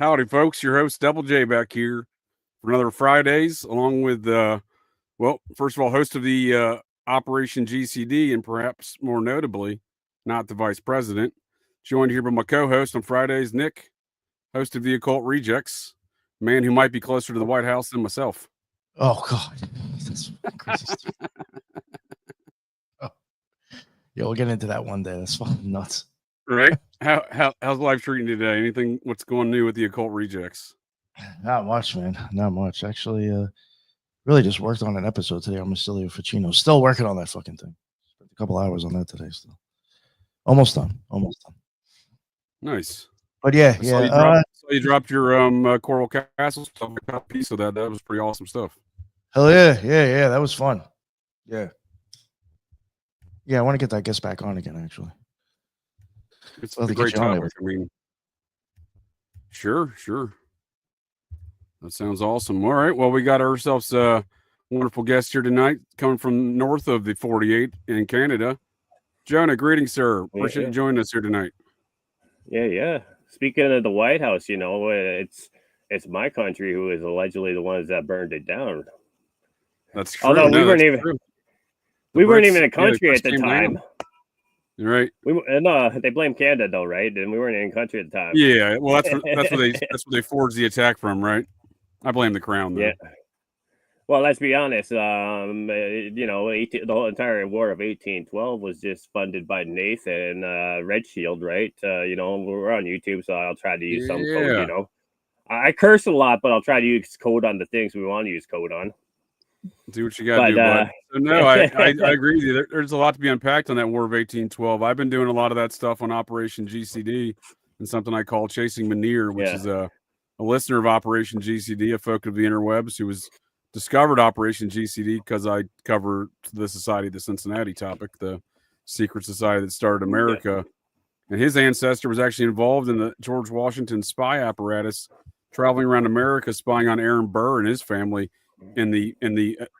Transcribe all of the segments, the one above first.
Howdy, folks. Your host, Double J, back here for another Fridaze, along with, first of all, host of the Operation GCD, and perhaps more notably, not the vice president. Joined here by my co-host on Fridays, Nick, host of the Occult Rejects, man who might be closer to the White House than myself. Oh, God. That's crazy stuff. Oh. Yeah, we'll get into that one day. That's fucking nuts. Right? How's life treating you today? Anything? What's going new with the Occult Rejects? Not much, man. Not much. Actually, really just worked on an episode today on Masilio Ficino. Still working on that fucking thing. Spent a couple hours on that today still. Almost done. Nice. But yeah. So you dropped your Coral Castle stuff, piece of that. That was pretty awesome stuff. Hell yeah. That was fun. Yeah, I want to get that guest back on again, actually. It's a great topic. I mean, sure. That sounds awesome. All right. Well, we got ourselves a wonderful guest here tonight, coming from north of the 48 in Canada. Jonah, greetings, sir. Appreciate you joining us here tonight. Yeah. Speaking of the White House, it's my country who is allegedly the ones that burned it down. That's true. Although we weren't even a country at the time. You're right. They blame Canada though, right? And we weren't in a country at the time. Yeah, well, that's where they forged the attack from, right? I blame the crown, though. Yeah. Well, let's be honest. The whole entire War of 1812 was just funded by Nathan Red Shield, right? We're on YouTube, so I'll try to use some code. I curse a lot, but I'll try to use code on the things we want to use code on. Do what you got to do, bud. So, no, I agree with you. There's a lot to be unpacked on that War of 1812. I've been doing a lot of that stuff on Operation GCD and something I call Chasing Manir, which is a listener of Operation GCD, a folk of the interwebs who was discovered Operation GCD because I cover the Society of the Cincinnati topic, the secret society that started America. And his ancestor was actually involved in the George Washington spy apparatus, traveling around America, spying on Aaron Burr and his family in the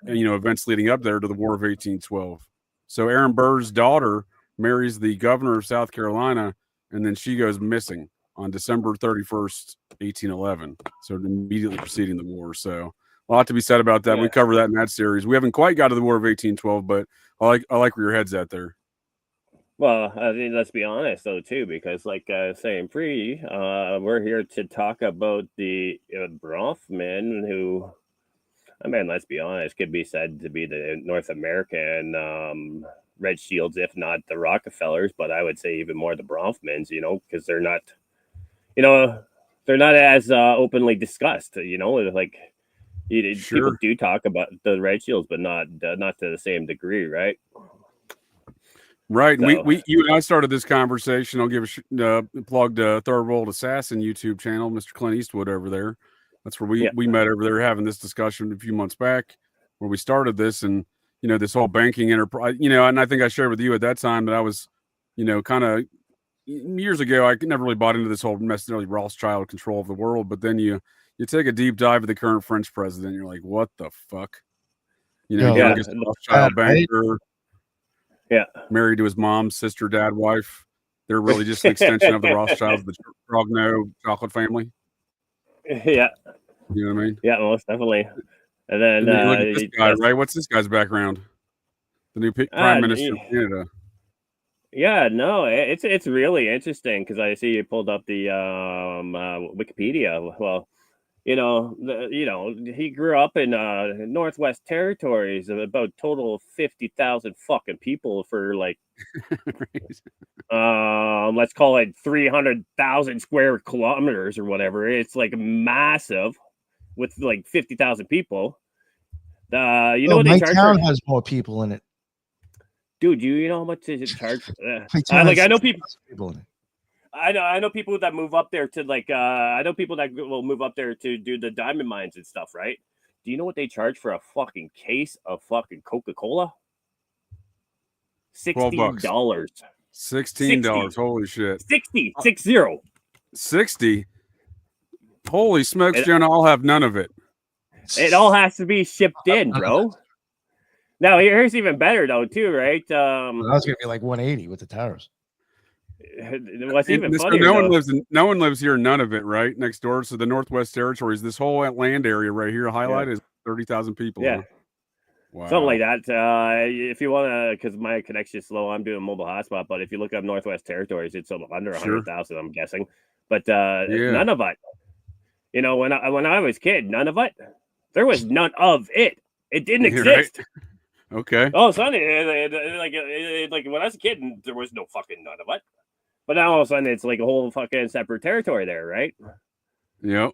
events leading up there to the War of 1812. So Aaron Burr's daughter marries the governor of South Carolina, and then she goes missing on December 31st, 1811. So immediately preceding the war. So a lot to be said about that. Yeah. We cover that in that series. We haven't quite got to the War of 1812, but I like where your head's at there. Well, I mean, let's be honest though too, because like saying free, we're here to talk about the Bronfmen who, I mean, let's be honest, could be said to be the North American Red Shields, if not the Rockefellers, but I would say even more the Bronfmens, because they're not, they're not as openly discussed, like people do talk about the Red Shields, but not to the same degree, right? Right. So, you and I started this conversation. I'll give a plug to Third World Assassin YouTube channel, Mr. Clint Eastwood over there. That's where we met over there having this discussion a few months back where we started this and, this whole banking enterprise, and I think I shared with you at that time that I was, kind of years ago, I never really bought into this whole necessarily Rothschild control of the world. But then you take a deep dive of the current French president. You're like, what the fuck? Rothschild banker. Yeah. Married to his mom's sister, dad, wife. They're really just an extension of the Rothschilds, the Trogno chocolate family. Yeah. You know what I mean? Yeah, most definitely. And then look at this guy, right? What's this guy's background? The new Prime Minister of Canada. Yeah, no, it's really interesting because I see you pulled up the Wikipedia. Well, he grew up in Northwest Territories, about total of 50,000 fucking people for like, let's call it 300,000 square kilometers or whatever. It's like massive with like 50,000 people. What my town has more people in it. Dude, you know how much is it charge? I know people in it. I know people that move up there to I know people that will move up there to do the diamond mines and stuff, right? Do you know what they charge for a fucking case of fucking Coca-Cola? $16. $16. Holy shit. 60. 60. Holy smokes, Jonah, I'll have none of it. It all has to be shipped in, bro. Now here's even better though, too, right? That was gonna be like 180 with the tariffs. What's even funnier, no one lives here, none of it, right next door. So the Northwest Territories, this whole land area right here, highlighted is 30,000 people. Yeah, huh? Wow. Something like that. If you want to, because my connection is slow, I'm doing mobile hotspot. But if you look up Northwest Territories, it's under 100,000, I'm guessing. But none of it. You know, when I was a kid, none of it. There was none of it. It didn't exist. Right? Okay. Oh, Sonny, like when I was a kid, there was no fucking none of it. But now all of a sudden, it's like a whole fucking separate territory there, right? Yep.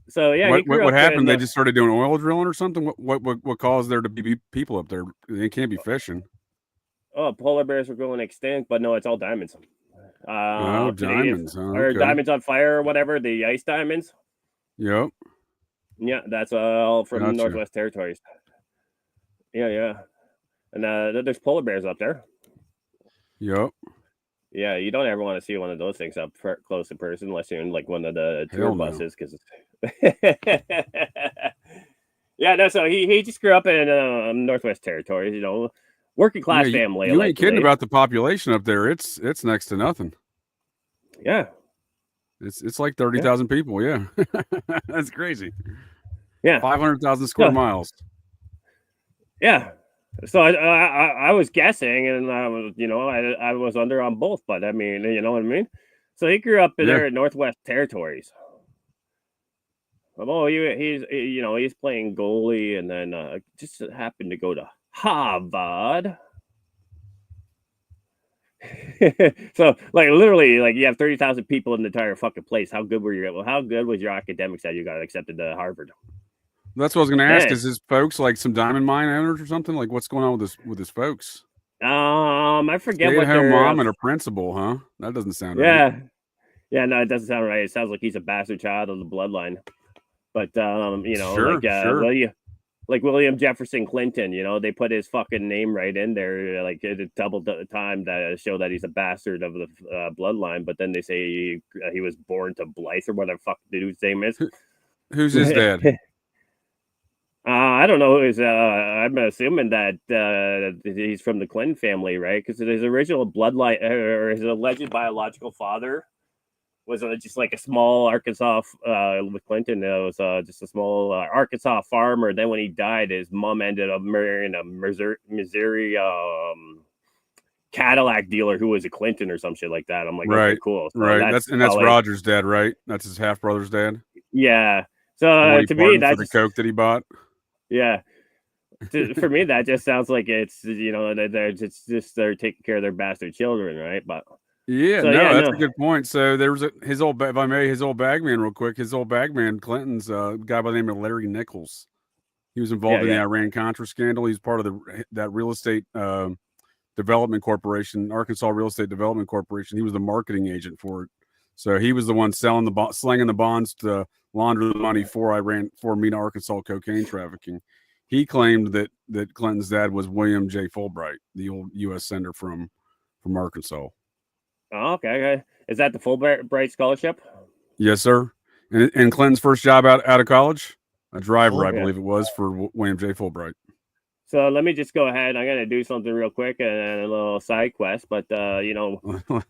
So yeah, what happened? They just started doing oil drilling or something. What caused there to be people up there? They can't be fishing. Oh, polar bears were going extinct, but no, it's all diamonds. Diamonds, or diamonds on fire or whatever. The ice diamonds. Yep. Yeah, that's all from the Northwest Territories. Yeah, and there's polar bears up there. Yep. Yeah, you don't ever want to see one of those things up close in person unless you're in like one of the tour buses, because. Yeah, no. So he just grew up in Northwest Territories, you know, working class family. You ain't kidding about the population up there. It's next to nothing. Yeah. It's like 30,000 people. Yeah. That's crazy. Yeah. 500,000 square miles. Yeah. So I was guessing, and I was, you know, I was under on both, but I mean, you know what I mean? So he grew up there in Northwest Territories. Oh, he's playing goalie, and then just happened to go to Harvard. So, like, literally, like, you have 30,000 people in the entire fucking place. How good was your academics that you got accepted to Harvard? That's what I was going to ask. Is his folks like some diamond mine owners or something? Like, what's going on with his folks? I forget what their mom and a principal, huh? That doesn't sound right. Yeah, no, it doesn't sound right. It sounds like he's a bastard child of the bloodline. But you know, like William Jefferson Clinton, you know, they put his fucking name right in there, like it doubled the time to show that he's a bastard of the bloodline. But then they say he was born to Blythe or whatever fuck the dude's name is. Who's his dad? I don't know. I'm assuming that he's from the Clinton family, right? Because his original bloodline or his alleged biological father was just like a small Arkansas with Clinton. It was just a small Arkansas farmer. Then when he died, his mom ended up marrying a Missouri Cadillac dealer who was a Clinton or some shit like that. I'm like, right, okay, cool. So right. That's Roger's dad, right? That's his half brother's dad. Yeah. So to me, that's the coke that he bought. Yeah. For me, that just sounds like it's, you know, they're taking care of their bastard children, right? But that's a good point. So there was his old bagman real quick. His old bagman, Clinton's a guy by the name of Larry Nichols. He was involved in the Iran-Contra scandal. He's part of that real estate development corporation, Arkansas Real Estate Development Corporation. He was the marketing agent for it. So he was the one slinging the bonds to launder the money for MENA Arkansas cocaine trafficking. He claimed that Clinton's dad was William J. Fulbright, the old U.S. senator from Arkansas. Oh, okay. Is that the Fulbright scholarship? Yes, sir. And Clinton's first job out of college, a driver, I believe it was, for William J. Fulbright. So let me just go ahead. I'm going to do something real quick and a little side quest. But, you know,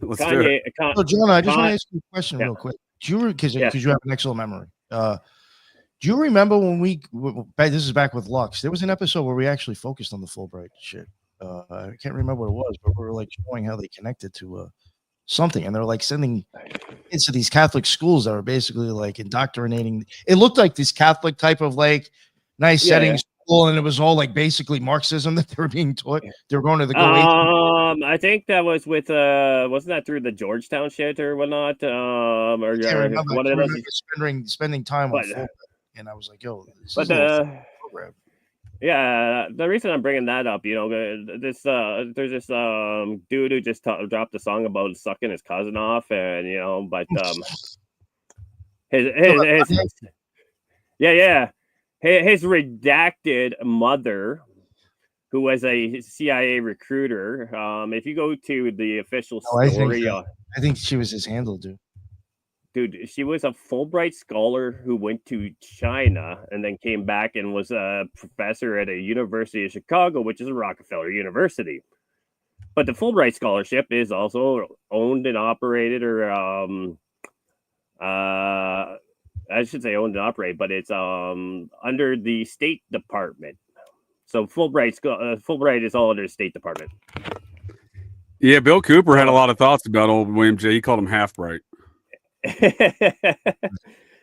let's do it. So, Jonah, I just want to ask you a question real quick. Because you have an excellent memory. Do you remember when this is back with Lux, there was an episode where we actually focused on the Fulbright shit. I can't remember what it was, but we were like showing how they connected to something. And they're like sending kids to these Catholic schools that were basically like indoctrinating. It looked like this Catholic type of like nice settings. School, and it was all like basically Marxism that they were being taught. They were going to the I think that was with wasn't that through the Georgetown shit or whatnot? Or one of those spending time on Fulbright, and I was like, yo, this is a program. Yeah, the reason I'm bringing that up, you know, there's this dude who just dropped a song about sucking his cousin off, and you know, but his redacted mother, who was a CIA recruiter. If you go to the official story, I think she was his handle, dude. Dude, she was a Fulbright scholar who went to China and then came back and was a professor at a University of Chicago, which is a Rockefeller University. But the Fulbright scholarship is also owned and operated, or I should say owned and operated, but it's under the State Department. So Fulbright is all under the State Department. Yeah, Bill Cooper had a lot of thoughts about old William J. He called him half bright.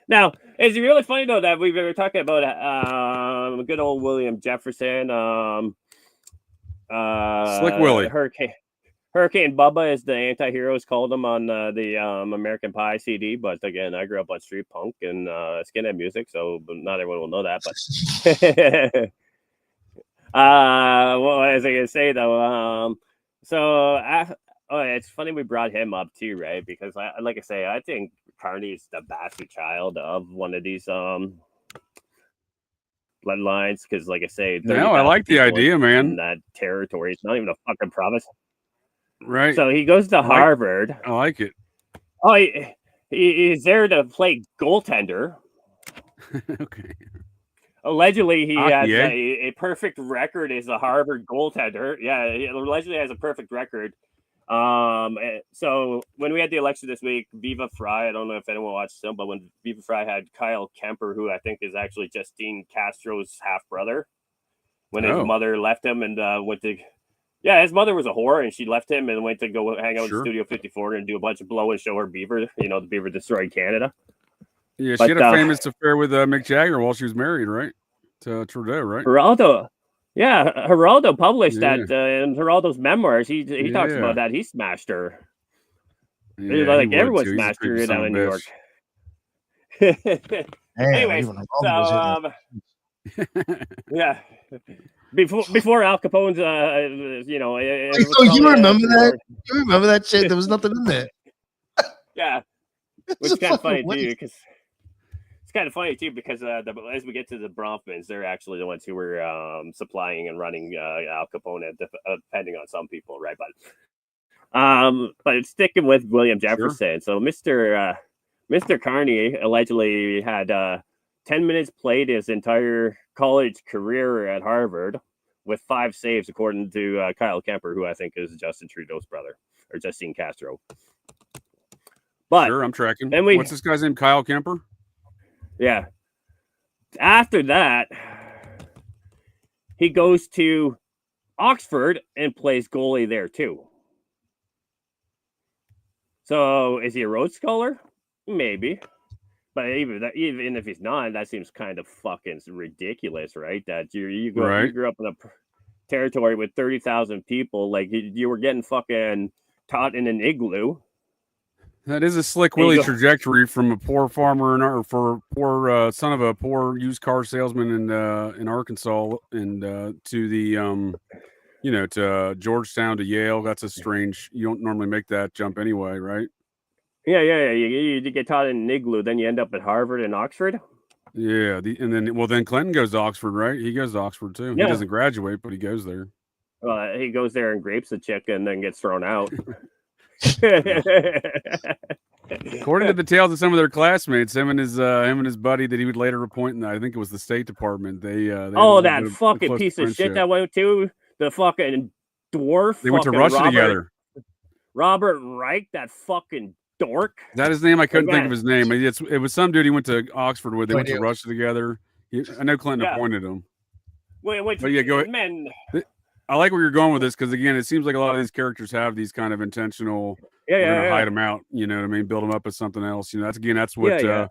Now, it's really funny though that we were talking about good old William Jefferson. Slick Willie. Hurricane Bubba, as the anti-heroes called him on the American Pie CD. But again, I grew up on street punk and skinhead music, so not everyone will know that. But well, as I can say though, it's funny we brought him up too, right? Because I think Carney's the bastard child of one of these bloodlines. Because, like I say, no, I like the idea, man. That territory, it's not even a fucking province, right? So he goes to Harvard. I like it. Oh, he's there to play goaltender. Okay. Allegedly, he has a perfect record as a Harvard goaltender. Yeah, he allegedly has a perfect record. So when we had the election this week, Viva Fry, I don't know if anyone watched them, but when Viva Fry had Kyle Kemper, who I think is actually Justine Castro's half brother, when his mother left him and went to, his mother was a whore and she left him and went to go hang out in Studio 54 and do a bunch of blow and show her beaver. The beaver destroyed Canada. Yeah, she had a famous affair with Mick Jagger while she was married, right? To Trudeau, right? Geraldo. Yeah, Geraldo published that in Geraldo's memoirs. He talks about that. He smashed her. Yeah, like everyone smashed her down in New York. Anyway, so before Al Capone's, so you remember that? You remember that shit? There was nothing in there. Yeah, which is kind of funny too, because. It's kind of funny too because as we get to the Bronfmans, they're actually the ones who were supplying and running Al Capone, depending on some people, right? But it's sticking with William Jefferson. So Mr. Carney allegedly had 10 minutes played his entire college career at Harvard with 5 saves, according to Kyle Kemper, who I think is Justin Trudeau's brother, or Justine Castro. But I'm tracking. What's this guy's name? Kyle Kemper. Yeah. After that, he goes to Oxford and plays goalie there too. So is he a Rhodes Scholar? Maybe. But even if he's not, that seems kind of fucking ridiculous, right? That you grew up in a territory with 30,000 people, like you were getting fucking taught in an igloo. That is a Slick Willie trajectory from a poor farmer or for a poor son of a poor used car salesman in Arkansas and to the to Georgetown to Yale. That's a strange. You don't normally make that jump anyway, right? Yeah. You get taught in an igloo, then you end up at Harvard and Oxford. Yeah, then Clinton goes to Oxford, right? He goes to Oxford too. Yeah. He doesn't graduate, but he goes there. He goes there and grapes a chick and then gets thrown out. According to the tales of some of their classmaats, him and his buddy that he would later appoint in, I think it was the State Department. They that fucking piece of shit that went to the fucking dwarf. They went to Russia together. Robert Reich, that fucking dork. Is that his name? I couldn't think of his name. It was some dude he went to Oxford with. They went to Russia together. I know Clinton appointed him. But yeah, go ahead. Man. I like where you're going with this because, again, it seems like a lot of these characters have these kind of intentional. We're gonna hide them out. You know what I mean? Build them up as something else. That's what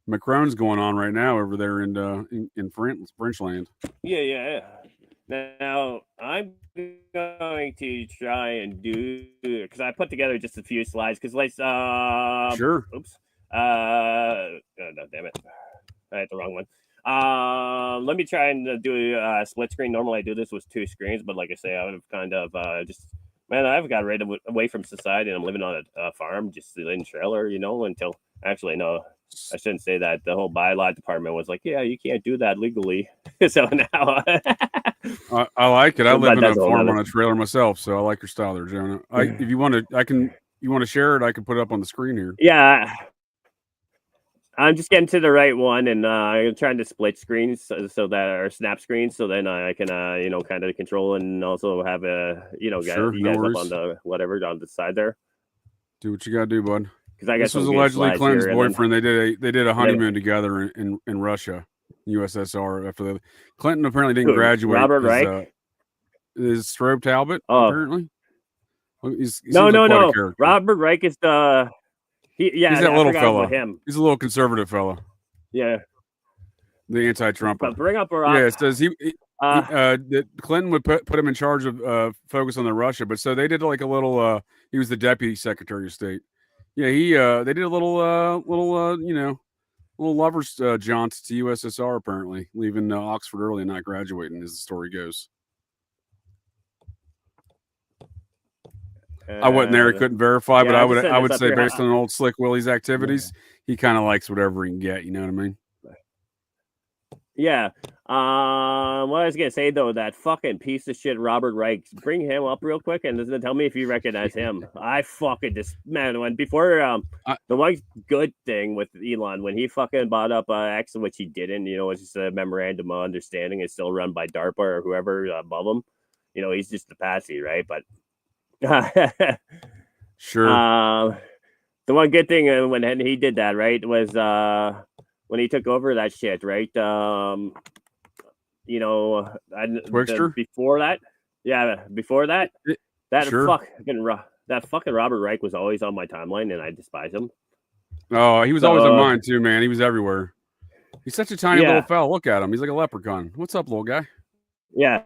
Macron's going on right now over there in Frenchland. Yeah. Now I'm going to try and do because I put together just a few slides because sure. Oops. No, damn it! I had the wrong one. Let me try and do a split screen. Normally I do this with 2 screens, but like I say, I would have kind of I've got right away from society and I'm living on a farm, just in a trailer, until actually, no, I shouldn't say that. The whole bylaw department was like, yeah, you can't do that legally. So now I like it. I live in a farm on a trailer myself, so I like your style there, Jonah. If you want to, you want to share it, I can put it up on the screen here. Yeah. I'm just getting to the right one, and I'm trying to split screens so that or snap screens, so then I can kind of control and also have Sure, you no guys worries. up on the whatever on the side there. Do what you gotta do, bud. Because I this was allegedly Clinton's boyfriend. They did a honeymoon together in Russia, USSR. After the Clinton apparently didn't graduate. Robert Reich is Strobe Talbot apparently. He's no. Robert Reich is the he's that little fella. Him. He's a little conservative fella. Yeah, the anti-Trumper. But bring up it says that Clinton would put him in charge of focus on the Russia, but so they did like a little. He was the deputy secretary of state. Yeah, they did a little lovers jaunts to USSR apparently, leaving Oxford early and not graduating, as the story goes. I wasn't there; I couldn't verify, but I would say based on old Slick Willie's activities, he kind of likes whatever he can get. You know what I mean? Yeah. What I was gonna say though, that fucking piece of shit Robert Reich, bring him up real quick and tell me if you recognize him. I fucking when before the one good thing with Elon when he fucking bought up X, which he didn't, it's just a memorandum of understanding. It's still run by DARPA or whoever above him. He's just a patsy, right? But sure. The one good thing when he did that, right, was when he took over that shit, right? Twixter? Before that, that fucking Robert Reich was always on my timeline, and I despise him. Oh, he was always on mine too, man. He was everywhere. He's such a tiny little fella. Look at him. He's like a leprechaun. What's up, little guy? Yeah.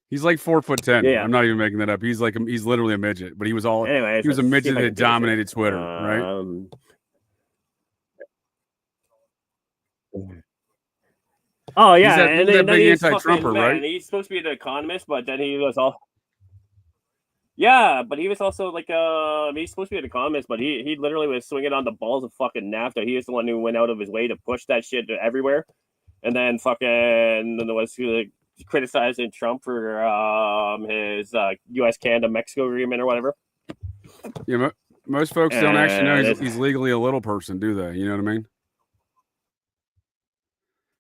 He's like 4'10". Yeah. I'm not even making that up. He's literally a midget, but he was a midget that dominated Twitter, right? Oh yeah, he's that big anti-Trumper, right? He's supposed to be an economist, but then he was all. Yeah, but he was also like he's supposed to be an economist, but he literally was swinging on the balls of fucking NAFTA. He was the one who went out of his way to push that shit everywhere, and then fucking was criticizing Trump for his U.S. Canada Mexico agreement or whatever. Yeah, most folks don't actually know he's legally a little person, do they? You know what I mean?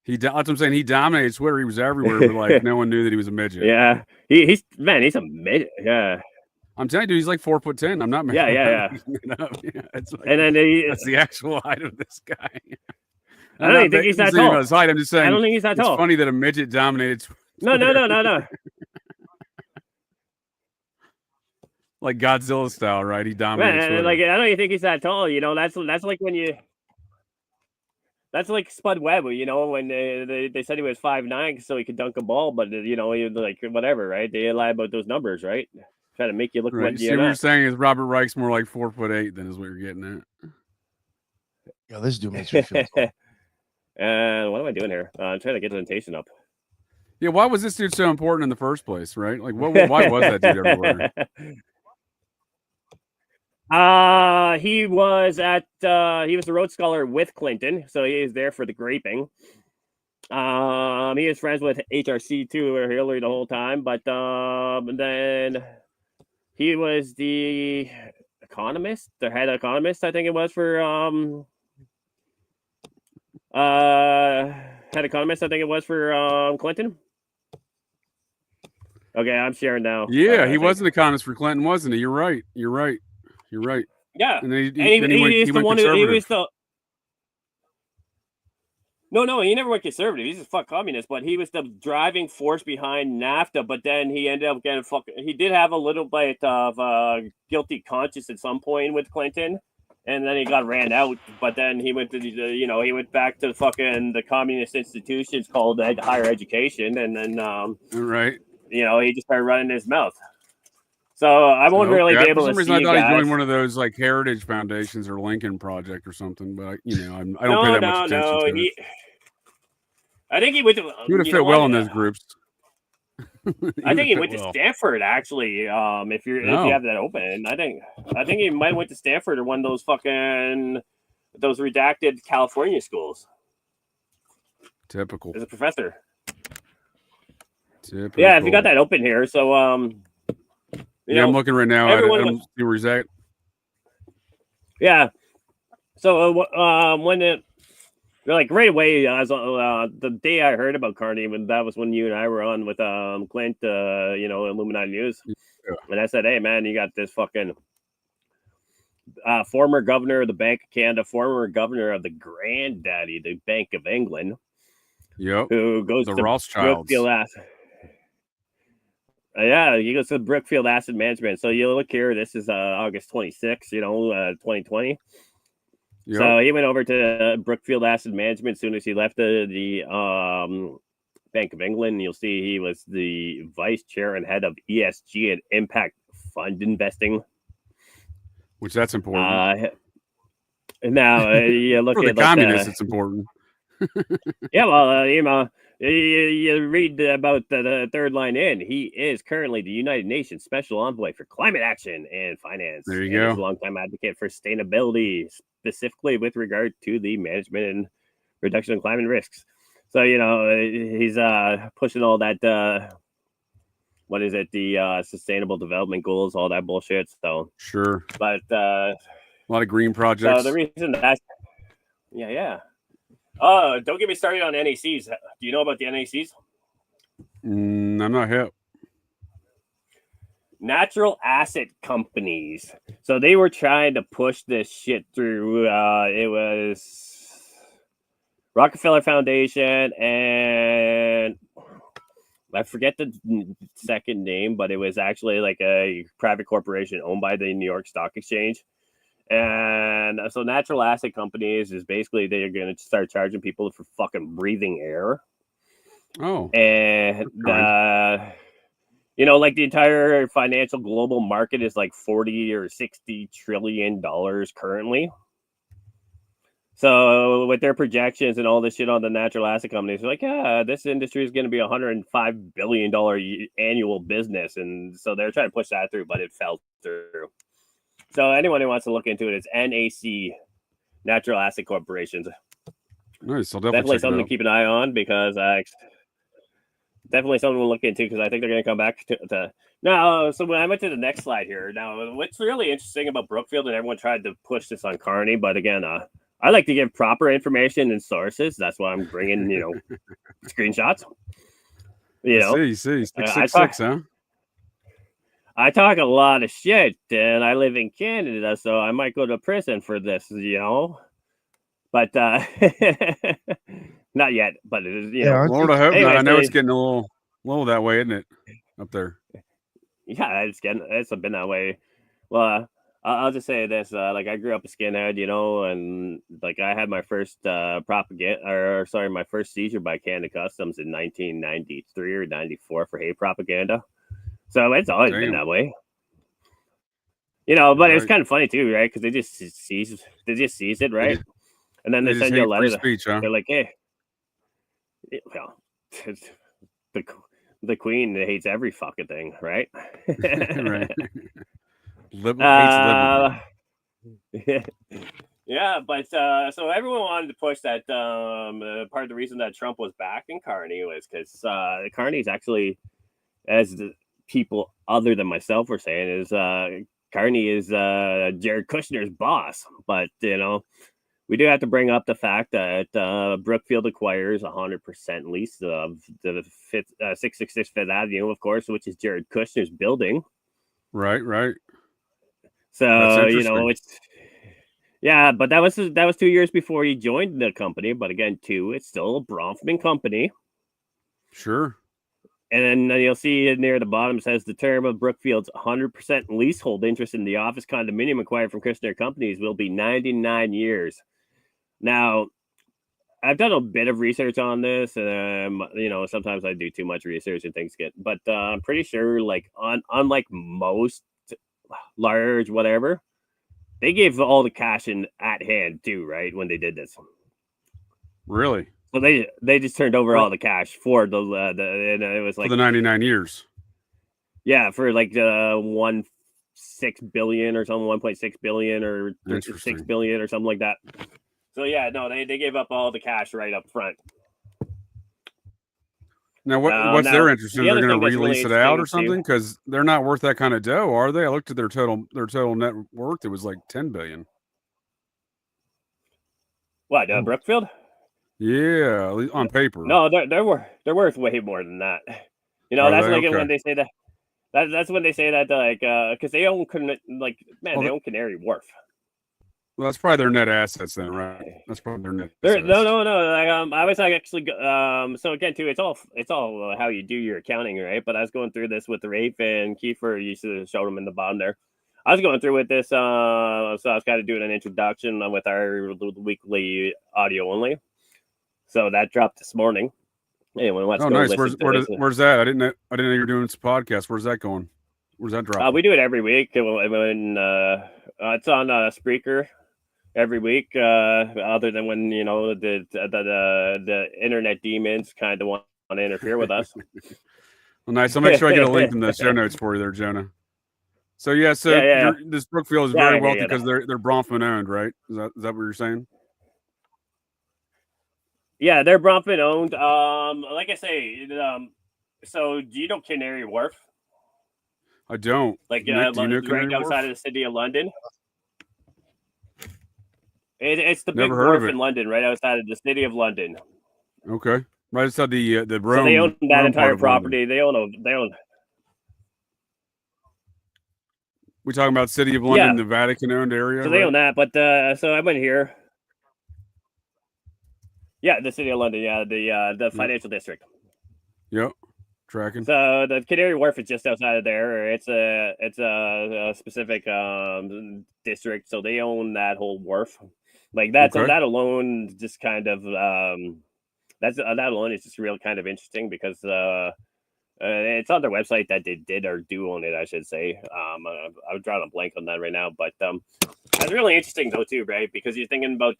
That's what I'm saying. He dominated Twitter. He was everywhere, but no one knew that he was a midget. Yeah, he's a midget. Yeah, I'm telling you, dude, he's like 4'10". I'm not making It's like, and then that's the actual height of this guy. I don't think he's that tall. His height. I'm just saying. I don't think he's that tall. It's funny that a midget dominated Twitter. No. Like Godzilla style, right? He dominated Twitter. Like I don't even think he's that tall. That's like when you. That's like Spud Webb, when they said he was 5'9", so he could dunk a ball, but he was like whatever, right? They lie about those numbers, right? Try to make you look right. what you're you're saying is Robert Reich's more like 4'8" than is what you're getting at. Yeah, this dude makes me feel. And what am I doing here? I'm trying to get the temptation up. Yeah, why was this dude so important in the first place, right? Like, why was that dude everywhere? He was the Rhodes Scholar with Clinton, so he is there for the graping. He was friends with HRC too, or Hillary the whole time, but then he was the economist, the head economist, I think it was for Clinton. Okay, I'm sharing now. Yeah, he was an economist for Clinton, wasn't he? You're right. Yeah, and then he was the one who he was the. No, he never went conservative. He's a fuck communist, but he was the driving force behind NAFTA. But then he ended up getting he did have a little bit of guilty conscience at some point with Clinton, and then he got ran out. But then he went to he went back to the communist institutions called higher education, and then right. He just started running his mouth. So I won't really be able to see. For some reason, I thought he joined one of those like Heritage Foundations or Lincoln Project or something, but I don't pay that much attention to it. I think he went to. He would have fit well in those groups. I think he went to Stanford actually. If you have that open, I think he might have went to Stanford or one of those those redacted California schools. Typical. As a professor. Typical. Yeah, if you got that open here, so I'm looking right now. I don't see where he's at. Yeah. So when it like right away, as the day I heard about Carney, when that was when you and I were on with Clint, Illuminati News, and I said, "Hey man, you got this fucking former governor of the Bank of Canada, former governor of the granddaddy, the Bank of England, who goes the to Rothschilds. Brookfield Asset." Yeah, he goes to Brookfield Asset Management. So you look here, this is August 26th, 2020. Yep. So he went over to Brookfield Asset Management as soon as he left the Bank of England. You'll see he was the vice chair and head of ESG and impact fund investing. Which that's important. Now you look for at the communists, it's important. Yeah, well, you read about the third line in. He is currently the United Nations Special Envoy for Climate Action and Finance. There you go. He's a longtime advocate for sustainability, specifically with regard to the management and reduction of climate risks. So, he's pushing all that, what is it, the Sustainable Development Goals, all that bullshit. So sure. But a lot of green projects. So the reason that, yeah. Don't get me started on NACs. Do you know about the NACs? I'm not hip. Natural asset companies. So they were trying to push this shit through. It was Rockefeller Foundation and I forget the second name, but it was actually like a private corporation owned by the New York Stock Exchange. And so natural asset companies is basically they're going to start charging people for fucking breathing air. Oh. And, like the entire financial global market is like 40 or 60 trillion dollars currently. So with their projections and all this shit on the natural asset companies, they're like, yeah, this industry is going to be $105 billion annual business. And so they're trying to push that through, but it fell through. So anyone who wants to look into it is NAC, Natural Asset Corporations. Nice. I'll definitely something to keep an eye on because definitely something to look into because I think they're going to come back to now. So when I went to the next slide here, now what's really interesting about Brookfield, and everyone tried to push this on Carney, but again, I like to give proper information and sources. That's why I'm bringing, screenshots. See, 666, huh? I talk a lot of shit, and I live in Canada, so I might go to prison for this, But not yet. But it is, Lord, I hope not. I know it's getting a little that way, isn't it? Up there. Yeah, it's been that way. Well, I'll just say this: like I grew up a skinhead, and like I had my first my first seizure by Canada Customs in 1993 or 94 for hate propaganda. So it's always been that way, but it's kind of funny too, right? Because they just seize it, right? And then they send you a letter. Speech, huh? They're like, hey, well, the Queen hates every fucking thing, right? Right. Hates liberty. Yeah, but so everyone wanted to push that. Part of the reason that Trump was backing Carney was because Carney's actually, as the people other than myself were saying, is Carney is Jared Kushner's boss. But we do have to bring up the fact that Brookfield acquires 100% lease of the 666 Fifth Avenue, of course, which is Jared Kushner's building. Right. So it's but that was 2 years before he joined the company. But again, it's still a Bronfman company. Sure. And then you'll see near the bottom says the term of Brookfield's 100% leasehold interest in the office condominium acquired from Kushner Companies will be 99 years. Now, I've done a bit of research on this, and sometimes I do too much research and things but I'm pretty sure, like unlike most large whatever, they gave all the cash in at hand too, right? When they did this, really. So they just turned over all the cash for the and it was like for the 99 years. Yeah, for like 1.6 billion or something, 1.6 billion or 6 billion or something like that. So yeah, no, they gave up all the cash right up front. Now what's their interest in? They're going to release it out or something because they're not worth that kind of dough, are they? I looked at their total net worth; it was like 10 billion. What, Brookfield? Yeah, at least on paper. No, they're worth way more than that. You know, that's like when they say that. That's when they say that, like, because they own they own Canary Wharf. Well, that's probably their net assets then, right? That's probably their net assets. No. Like, I was actually so again too. It's all how you do your accounting, right? But I was going through this with Rafe and Kiefer. You should have showed them in the bottom there. I was going through with this, so I was kind of doing an introduction with our weekly audio only. So that dropped this morning. Anyone wants to go nice. listen Where's that? I didn't know you were doing this podcast. Where's that going? Where's that dropping? We do it every week. When it's on Spreaker every week. Other than when the internet demons kind of want to interfere with us. Well, nice. I'll make sure I get a link in the show notes for you there, Jonah. So this Brookfield is very wealthy because they're Bronfman owned, right? Is that what you're saying? Yeah, they're Bronfman owned. Like I say, so do you know Canary Wharf? I don't. Like right outside of the city of London. It's the big wharf in London, right outside of the city of London. Okay, right outside the Rome. So they own that entire property. They own. We talking about City of London, the Vatican-owned area. So they own that, but so I went here. Yeah, the City of London. Yeah, the financial district. Yep, tracking. So the Canary Wharf is just outside of there. It's a specific district, so they own that whole wharf. Like that, so that alone just kind of that alone is just real kind of interesting because it's on their website that they did or do own it, I should say. I'm drawing a blank on that right now, but that's really interesting though too, right? Because you're thinking about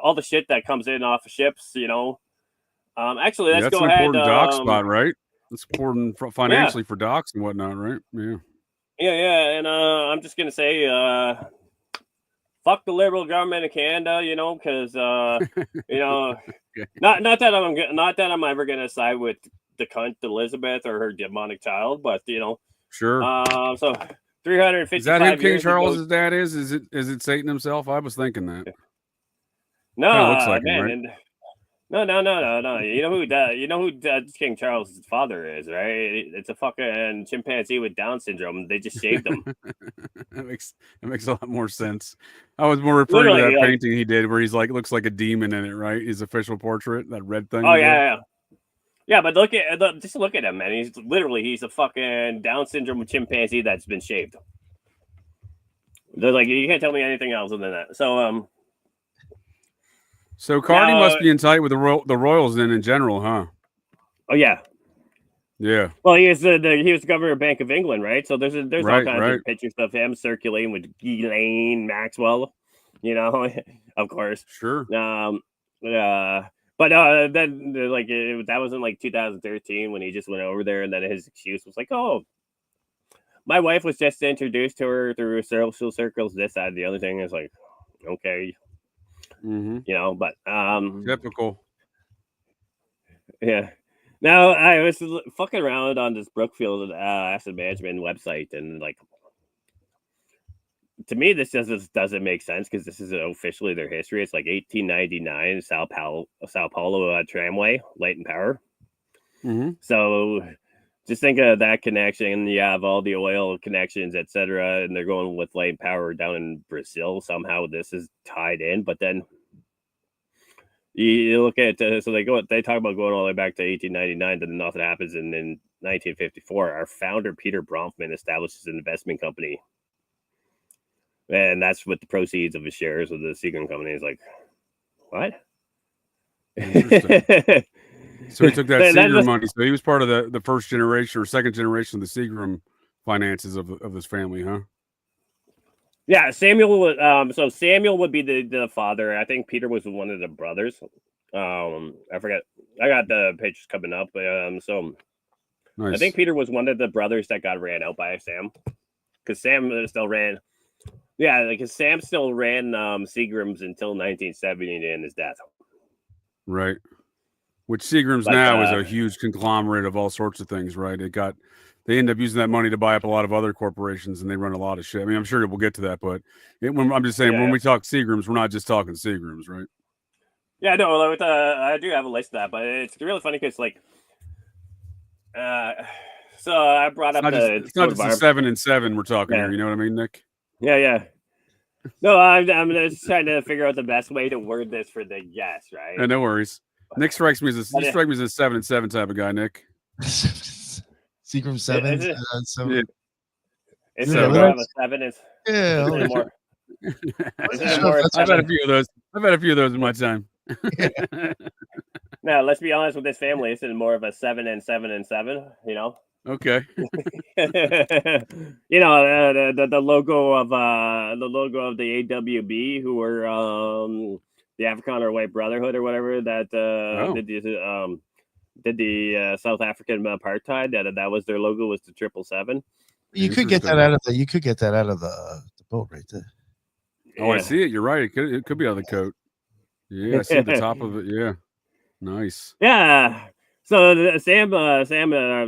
all the shit that comes in off of ships, you know. Actually, let's go ahead. That's an important dock spot, right? It's important financially for docks and whatnot, right? Yeah. Yeah, and I'm just gonna say, fuck the Liberal government of Canada, you know, because you know, not that I'm ever gonna side with the cunt Elizabeth or her demonic child, but you know, sure. So 355 is that who King Charles's dad is? Is it Satan himself? I was thinking that. No, looks like man. him, right? No. You know who King Charles' father is, right? It's a fucking chimpanzee with Down syndrome. They just shaved him. That makes a lot more sense. I was more referring to that painting he did where he's like looks like a demon in it, right? His official portrait, that red thing. Oh yeah. But look at him, man. He's a fucking Down syndrome chimpanzee that's been shaved. They're like, you can't tell me anything else other than that. So Carney must be in tight with the Royals then in general, huh? Oh yeah. Yeah. Well, he was the governor of Bank of England, right? So there's all kinds of pictures of him circulating with Ghislaine Maxwell, you know, of course. Sure. But then like that was in like 2013 when he just went over there, and then his excuse was like, "Oh, my wife was just introduced to her through social circles, this, that, the other thing." Is like, okay. Mm-hmm. You know, but typical. Yeah. Now I was fucking around on this Brookfield asset management website, and like, to me, this doesn't make sense because this is officially their history. It's like 1899 Sao Paulo tramway, light and power. Mm-hmm. So just think of that connection. You have all the oil connections, etc., and they're going with light and power down in Brazil. Somehow this is tied in, but then you look at they talk about going all the way back to 1899, then nothing happens, and in 1954, our founder Peter Bronfman establishes an investment company, and that's with the proceeds of his shares of the Seagram company. Is like, what? Interesting. So he took that Seagram money. So he was part of the first generation or second generation of the Seagram finances of his family, huh? Yeah, Samuel. So Samuel would be the father. I think Peter was one of the brothers. I forget. I got the pictures coming up. So nice. I think Peter was one of the brothers that got ran out by Sam, because Sam still ran. Yeah, because Sam still ran Seagrams until 1970 and his death. Right. Which Seagram's now is a huge conglomerate of all sorts of things, right? They end up using that money to buy up a lot of other corporations, and they run a lot of shit. I mean, I'm sure we'll get to that, but I'm just saying, when we talk Seagram's, we're not just talking Seagram's, right? Yeah, no, I do have a list of that, but it's really funny because, like, so I brought up it's not just a 7 and 7 we're talking here. You know what I mean, Nick? Yeah. No, I'm just trying to figure out the best way to word this for the guest, right? Yeah, no worries. Nick strikes me as a 7 and 7 type of guy, Nick. Seagram 7. Yeah. It's more of a 7. More. I've had a few of those. I've had a few of those in my time. Now, let's be honest with this family. It's more of a 7 and 7 and 7. You know. Okay. You know, the logo of the AWB, who were the Afrikaner White Brotherhood or whatever that did the South African apartheid. That was their logo, was the 777. You could get that out of the boat right there. Oh, I see it. You're right. It could be out of the coat. Yeah, I see the top of it. Yeah, nice. Yeah. So Sam.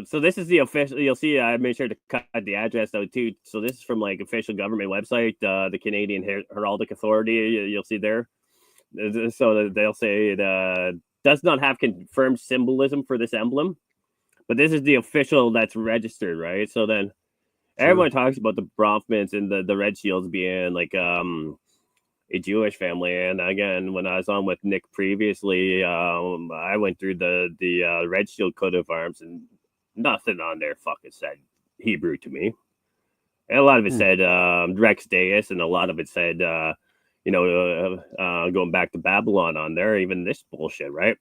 So this is the official. You'll see. I made sure to cut the address though too. So this is from like official government website, the Canadian Heraldic Authority. You'll see there. So they'll say it does not have confirmed symbolism for this emblem, but this is the official that's registered, right? So then everyone talks about the Bronfmans and the Red Shields being like a Jewish family. And again, when I was on with Nick previously, I went through the Red Shield coat of arms, and nothing on there fucking said Hebrew to me. And a lot of it said Rex Deus, and a lot of it said, going back to Babylon on there, even this bullshit, right?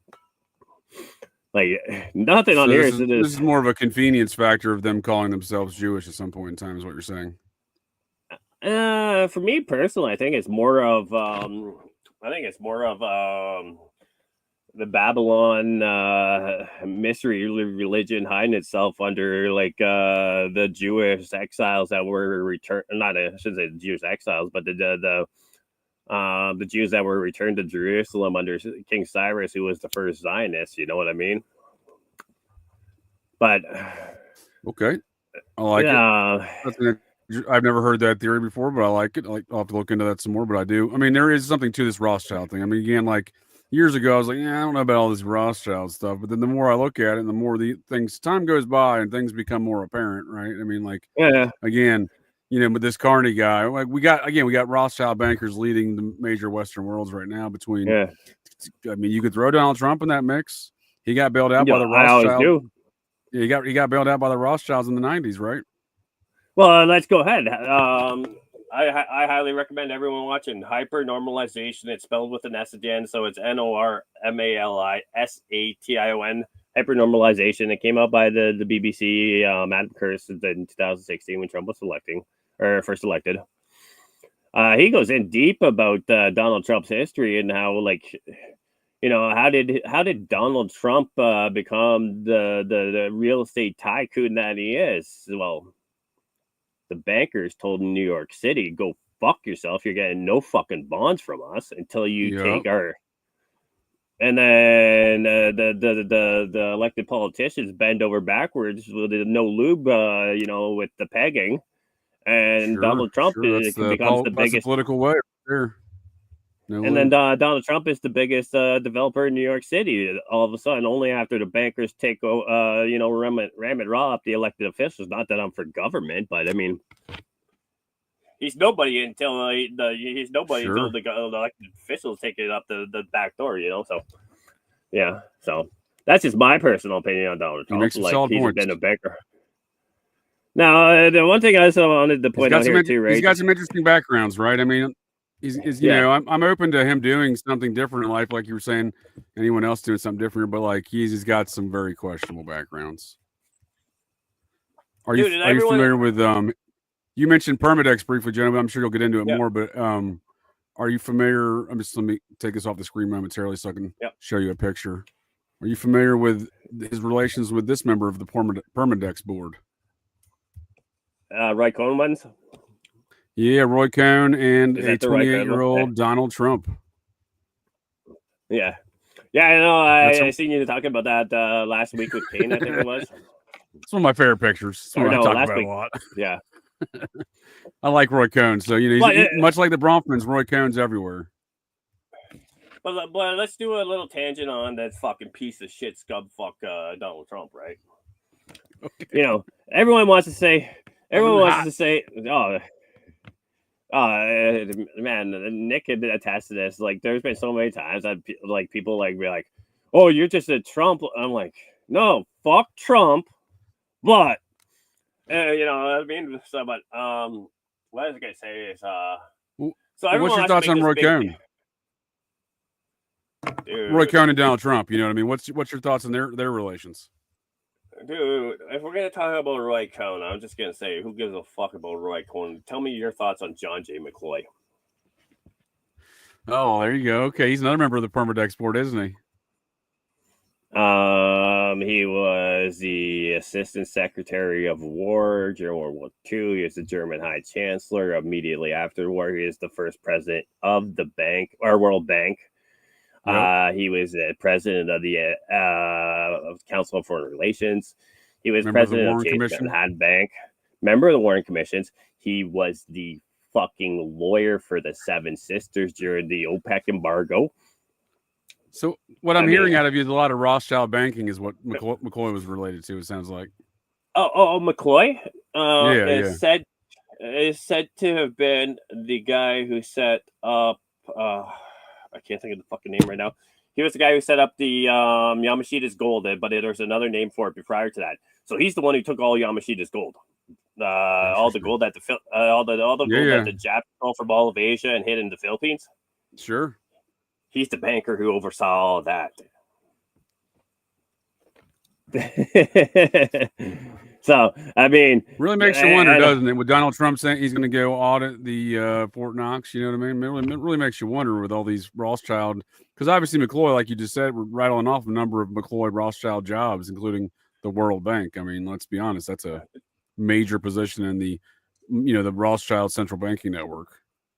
Like, nothing on here. This is more of a convenience factor of them calling themselves Jewish at some point in time, is what you're saying. For me personally, I think it's more of the Babylon mystery religion hiding itself under like the Jewish exiles that were returned. I shouldn't say the Jewish exiles, but the Jews that were returned to Jerusalem under King Cyrus, who was the first Zionist. You know what I mean? But okay, I like it. I've never heard that theory before, but I like it. I'll have to look into that some more, but I do. I mean, there is something to this Rothschild thing. I mean, again, like years ago, I was like, I don't know about all this Rothschild stuff. But then the more I look at it, and the more time goes by and things become more apparent, right? I mean, like, again, with this Carney guy, like we got Rothschild bankers leading the major Western worlds right now. I mean, you could throw Donald Trump in that mix. He got bailed out by the Rothschild. I always do. Yeah, he got bailed out by the Rothschilds in the 90s, right? Well, let's go ahead. I highly recommend everyone watching Hyper Normalization. It's spelled with an S at the end, so it's NORMALISATION. Hyper Normalization. It came out by the BBC. Adam Curtis in 2016 when Trump was first elected. He goes in deep about Donald Trump's history and how, like, how did Donald Trump become the real estate tycoon that he is? Well, the bankers told New York City, go fuck yourself. You're getting no fucking bonds from us until you take our. And then the elected politicians bend over backwards with no lube, with the pegging. And Donald Trump becomes the biggest political way. Sure. Then Donald Trump is the biggest developer in New York City. All of a sudden, only after the bankers take, ram it raw up the elected officials. Not that I'm for government, but I mean, he's nobody until until the elected officials take it up the back door. So yeah. So that's just my personal opinion on Donald Trump. He's been a banker. Now, the one thing I also wanted to point out here too, right? He's got some interesting backgrounds, right? I mean. I'm open to him doing something different in life, like you were saying. Anyone else doing something different, but like he's got some very questionable backgrounds. Are you familiar with you mentioned Permadex briefly, Jonah, but I'm sure you'll get into it more. But are you familiar? Let me take this off the screen momentarily so I can show you a picture. Are you familiar with his relations with this member of the Permadex board? Roy Cohn ones. Yeah, Roy Cohn and a 28-year-old Donald Trump. Yeah, Yeah, I know. I seen you talking about that last week with Kane, I think it was. It's one of my favorite pictures. It's one I talk about a lot. Yeah. I like Roy Cohn. So, he's much like the Bronfmans, Roy Cohn's everywhere. But let's do a little tangent on that fucking piece of shit scum fuck Donald Trump, right? Okay. Everyone wants to say, man, Nick could attest to this. Like, there's been so many times that like people like be like, "Oh, you're just a Trump." I'm like, no, fuck Trump. But I mean, so, but what I was gonna say is, so what's your thoughts on Roy Cohn? Roy Cohn and Donald Trump. You know what I mean? What's your thoughts on their relations? Dude, if we're gonna talk about Roy Cohn, I'm just gonna say, who gives a fuck about Roy Cohn? Tell me your thoughts on John J. McCloy. Oh, there you go. Okay, he's another member of the Permadex board, isn't he? He was the Assistant Secretary of War during World War II. He was the German High Chancellor. Immediately after the war, he is the first president of the bank or World Bank. Yep. He was president of the Council of Foreign Relations. He was president of Chase Manhattan Bank. Member of the Warren Commissions. He was the fucking lawyer for the Seven Sisters during the OPEC embargo. So what I'm hearing out of you is a lot of Rothschild banking is what McCloy was related to. It sounds like. Oh, McCloy. Is said to have been the guy who set up. I can't think of the fucking name right now. He was the guy who set up the Yamashita's gold, but there's another name for it prior to that. So he's the one who took all Yamashita's gold, all the gold that the gold that the Japs stole from all of Asia and hid in the Philippines. Sure. He's the banker who oversaw all of that. So, I mean, really makes you wonder, doesn't it? With Donald Trump saying he's going to go audit the Fort Knox, you know what I mean? It really makes you wonder with all these Rothschild, because obviously McCloy, like you just said, we're rattling off a number of McCloy Rothschild jobs, including the World Bank. I mean, let's be honest, that's a major position in the Rothschild central banking network.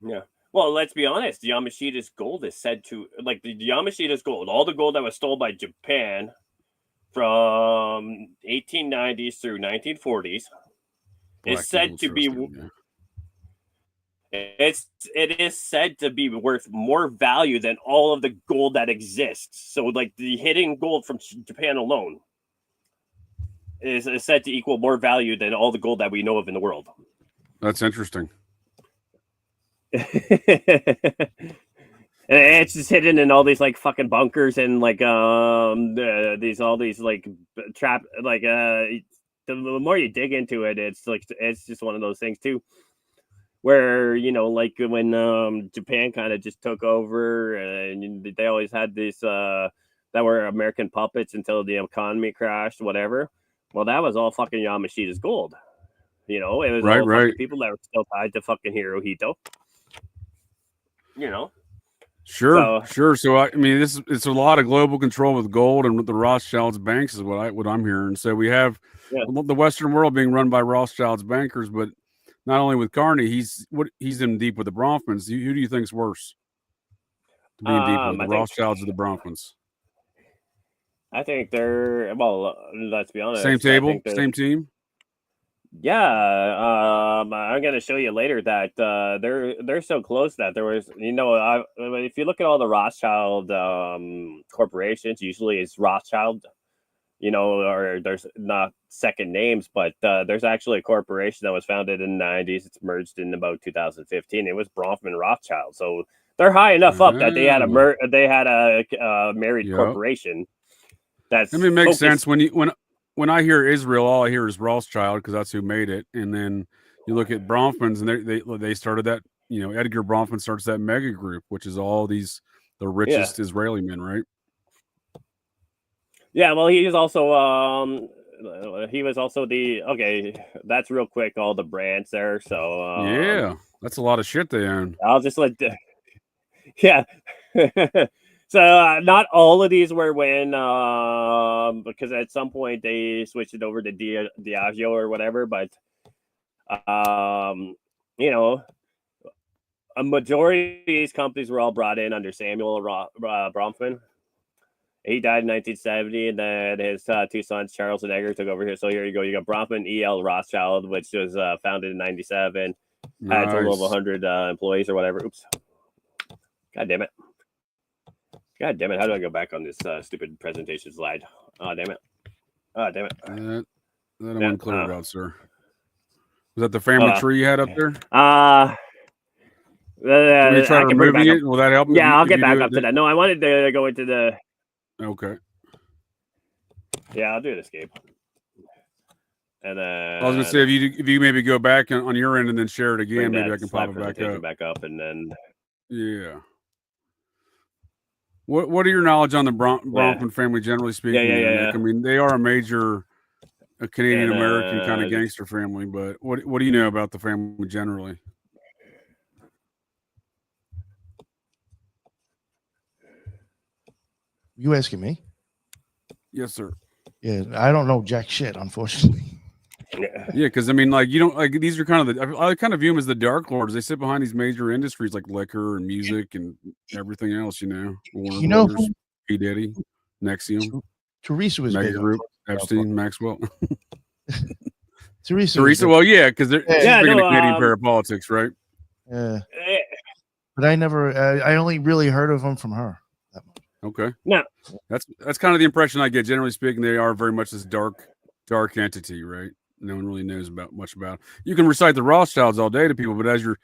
Yeah. Well, let's be honest. Yamashita's gold is said to, like, the Yamashita's gold, all the gold that was stolen by Japan from 1890s through 1940s is said to be. It is said to be worth more value than all of the gold that exists. So, like, the hidden gold from Japan alone is said to equal more value than all the gold that we know of in the world. That's interesting. And it's just hidden in all these like fucking bunkers and like these like trap like the more you dig into it, it's just one of those things too, where like when Japan kind of just took over and they always had these that were American puppets until the economy crashed, whatever. Well, that was all fucking Yamashita's gold. It was all fucking people that were still tied to fucking Hirohito. Sure. So I mean, it's a lot of global control with gold and with the Rothschilds banks is what I'm hearing. So we have the Western world being run by Rothschilds bankers, but not only with Carney, he's in deep with the Bronfmans. Who do you think's worse? Being deep with the Rothschilds or the Bronfmans? I think they're let's be honest. Same table, same team. Yeah, I'm gonna show you later that they're so close that there was if you look at all the Rothschild corporations, usually it's Rothschild, or there's not second names, but there's actually a corporation that was founded in the 90s. It's merged in about 2015. It was Bronfman Rothschild, so they're high enough up that they had a married corporation. That's it makes sense when I hear Israel, all I hear is Rothschild because that's who made it. And then you look at Bronfmans, and they started that. Edgar Bronfman starts that mega group, which is all the richest Israeli men, right? Yeah, well, he was also that's real quick. All the brands there, so that's a lot of shit they own. I'll just So not all of these were when because at some point they switched it over to Diageo or whatever, but a majority of these companies were all brought in under Samuel Bronfman. He died in 1970, and then his two sons, Charles and Edgar, took over here. So here you go. You got Bronfman E.L. Rothschild, which was founded in 97. Had a total of 100 employees or whatever. Oops. God damn it. God damn it. How do I go back on this stupid presentation slide? Oh, damn it. Oh, damn it. That I'm unclear about, sir. Was that the family tree you had up there? Will you try removing it? Will that help? Yeah, I'll get back up to that. No, I wanted to go into the... Okay. Yeah, I'll do an escape. And I was gonna say if you maybe go back on your end and then share it again, maybe I can pop it back up, and then yeah. What are your knowledge on the Bronfman family, generally speaking? Yeah. I mean, they are a major Canadian American kind of gangster family, but what do you know about the family generally? You asking me? Yes, sir. Yeah, I don't know jack shit, unfortunately. Yeah, because I mean, like you don't like these are kind of I kind of view them as the dark lords. They sit behind these major industries like liquor and music and everything else. Warner Brothers, P. Diddy, Nexium, Teresa was Mega Group, Epstein, Maxwell. Teresa. Well, yeah, because they're big in the Canadian parapolitics, right? Yeah, but I only really heard of them from her. Okay. No, that's kind of the impression I get. Generally speaking, they are very much this dark entity, right? No one really knows much about. You can recite the Rothschilds all day to people, but as you're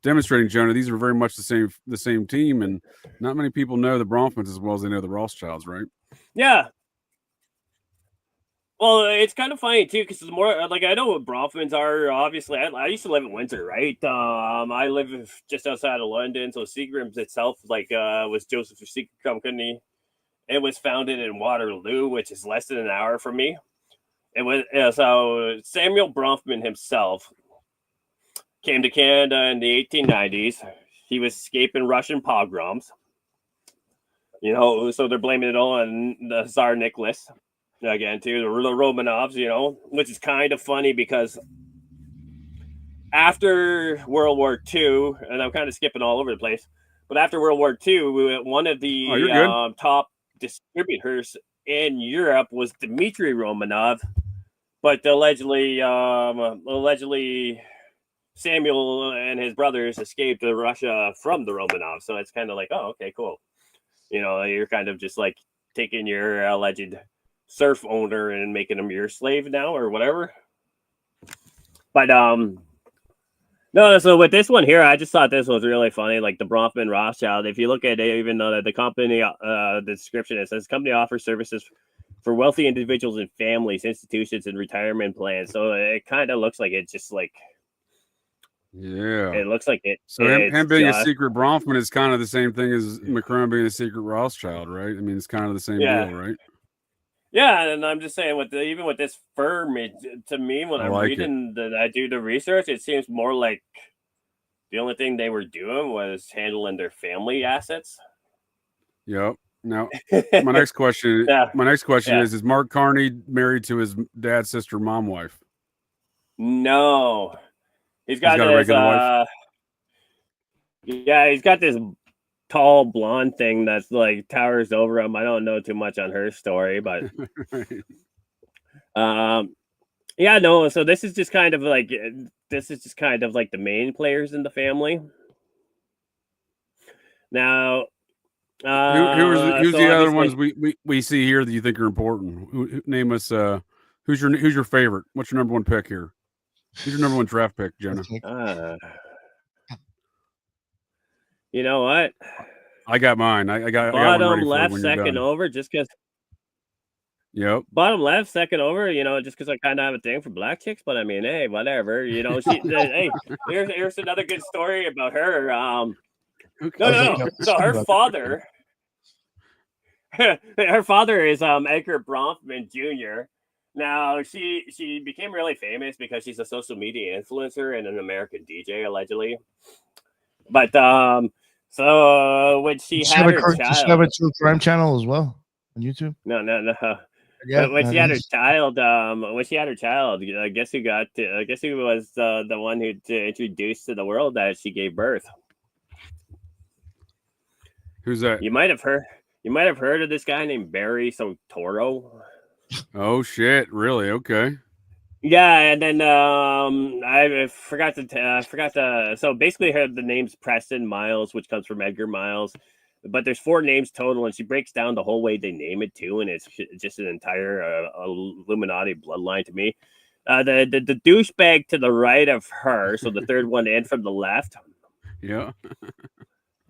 demonstrating, Jonah, these are very much the same team, and not many people know the Bronfmans as well as they know the Rothschilds, right? Yeah. Well, it's kind of funny too, because the more like I know what Bronfmans are. Obviously, I used to live in Windsor, right? I live just outside of London, so Seagram's itself, was Joseph's Secret Company. It was founded in Waterloo, which is less than an hour from me. It was so Samuel Bronfman himself came to Canada in the 1890s. He was escaping Russian pogroms. So they're blaming it all on the Tsar Nicholas. Again, too, the Romanovs, which is kind of funny because after World War II, and I'm kind of skipping all over the place, but after World War II, one of the top distributors in Europe was Dmitry Romanov, but allegedly Samuel and his brothers escaped to Russia from the Romanovs. So it's kind of like, oh, okay, cool. You're kind of just like taking your alleged surf owner and making him your slave now or whatever. But no, so with this one here, I just thought this was really funny, like the Bronfman Rothschild. If you look at it, even though the company, the description, it says company offers services for wealthy individuals and families, institutions, and retirement plans. So it kind of looks like it's just like, yeah, it looks like it. So him being a secret Bronfman is kind of the same thing as Macron being a secret Rothschild, right? I mean, it's kind of the same deal, right? Yeah, and I'm just saying, even with this firm, to me, when I'm reading that I do the research, it seems more like the only thing they were doing was handling their family assets. Yep. Now, my next question is Mark Carney married to his dad's sister, mom wife? No. He's got a regular wife? Yeah, he's got this tall blonde thing that's like towers over him. I don't know too much on her story, but so this is just kind of like the main players in the family. Now who's the other ones we see here that you think are important? Name us who's your favorite? What's your number one pick here? Who's your number one draft pick, Jonah? You know what? I got mine. I got bottom left second over just because. Yep. Bottom left second over, just because I kind of have a thing for black chicks. But I mean, hey, whatever. Hey, here's another good story about her. No. So her father, her father is Edgar Bronfman Jr. Now she became really famous because she's a social media influencer and an American DJ allegedly. But so when she had her child, she have a true crime channel as well on YouTube. No. Yeah, but when she had her child, guess who was the one who introduced to the world that she gave birth? Who's that? You might have heard. You might have heard of this guy named Barry Sotoro. Oh shit! Really? Okay. Yeah, and then I forgot to. So basically, her the name's Preston Miles, which comes from Edgar Miles, but there's 4 names total, and she breaks down the whole way they name it too, and it's just an entire Illuminati bloodline to me. The douchebag to the right of her, so the third one in from the left. Yeah.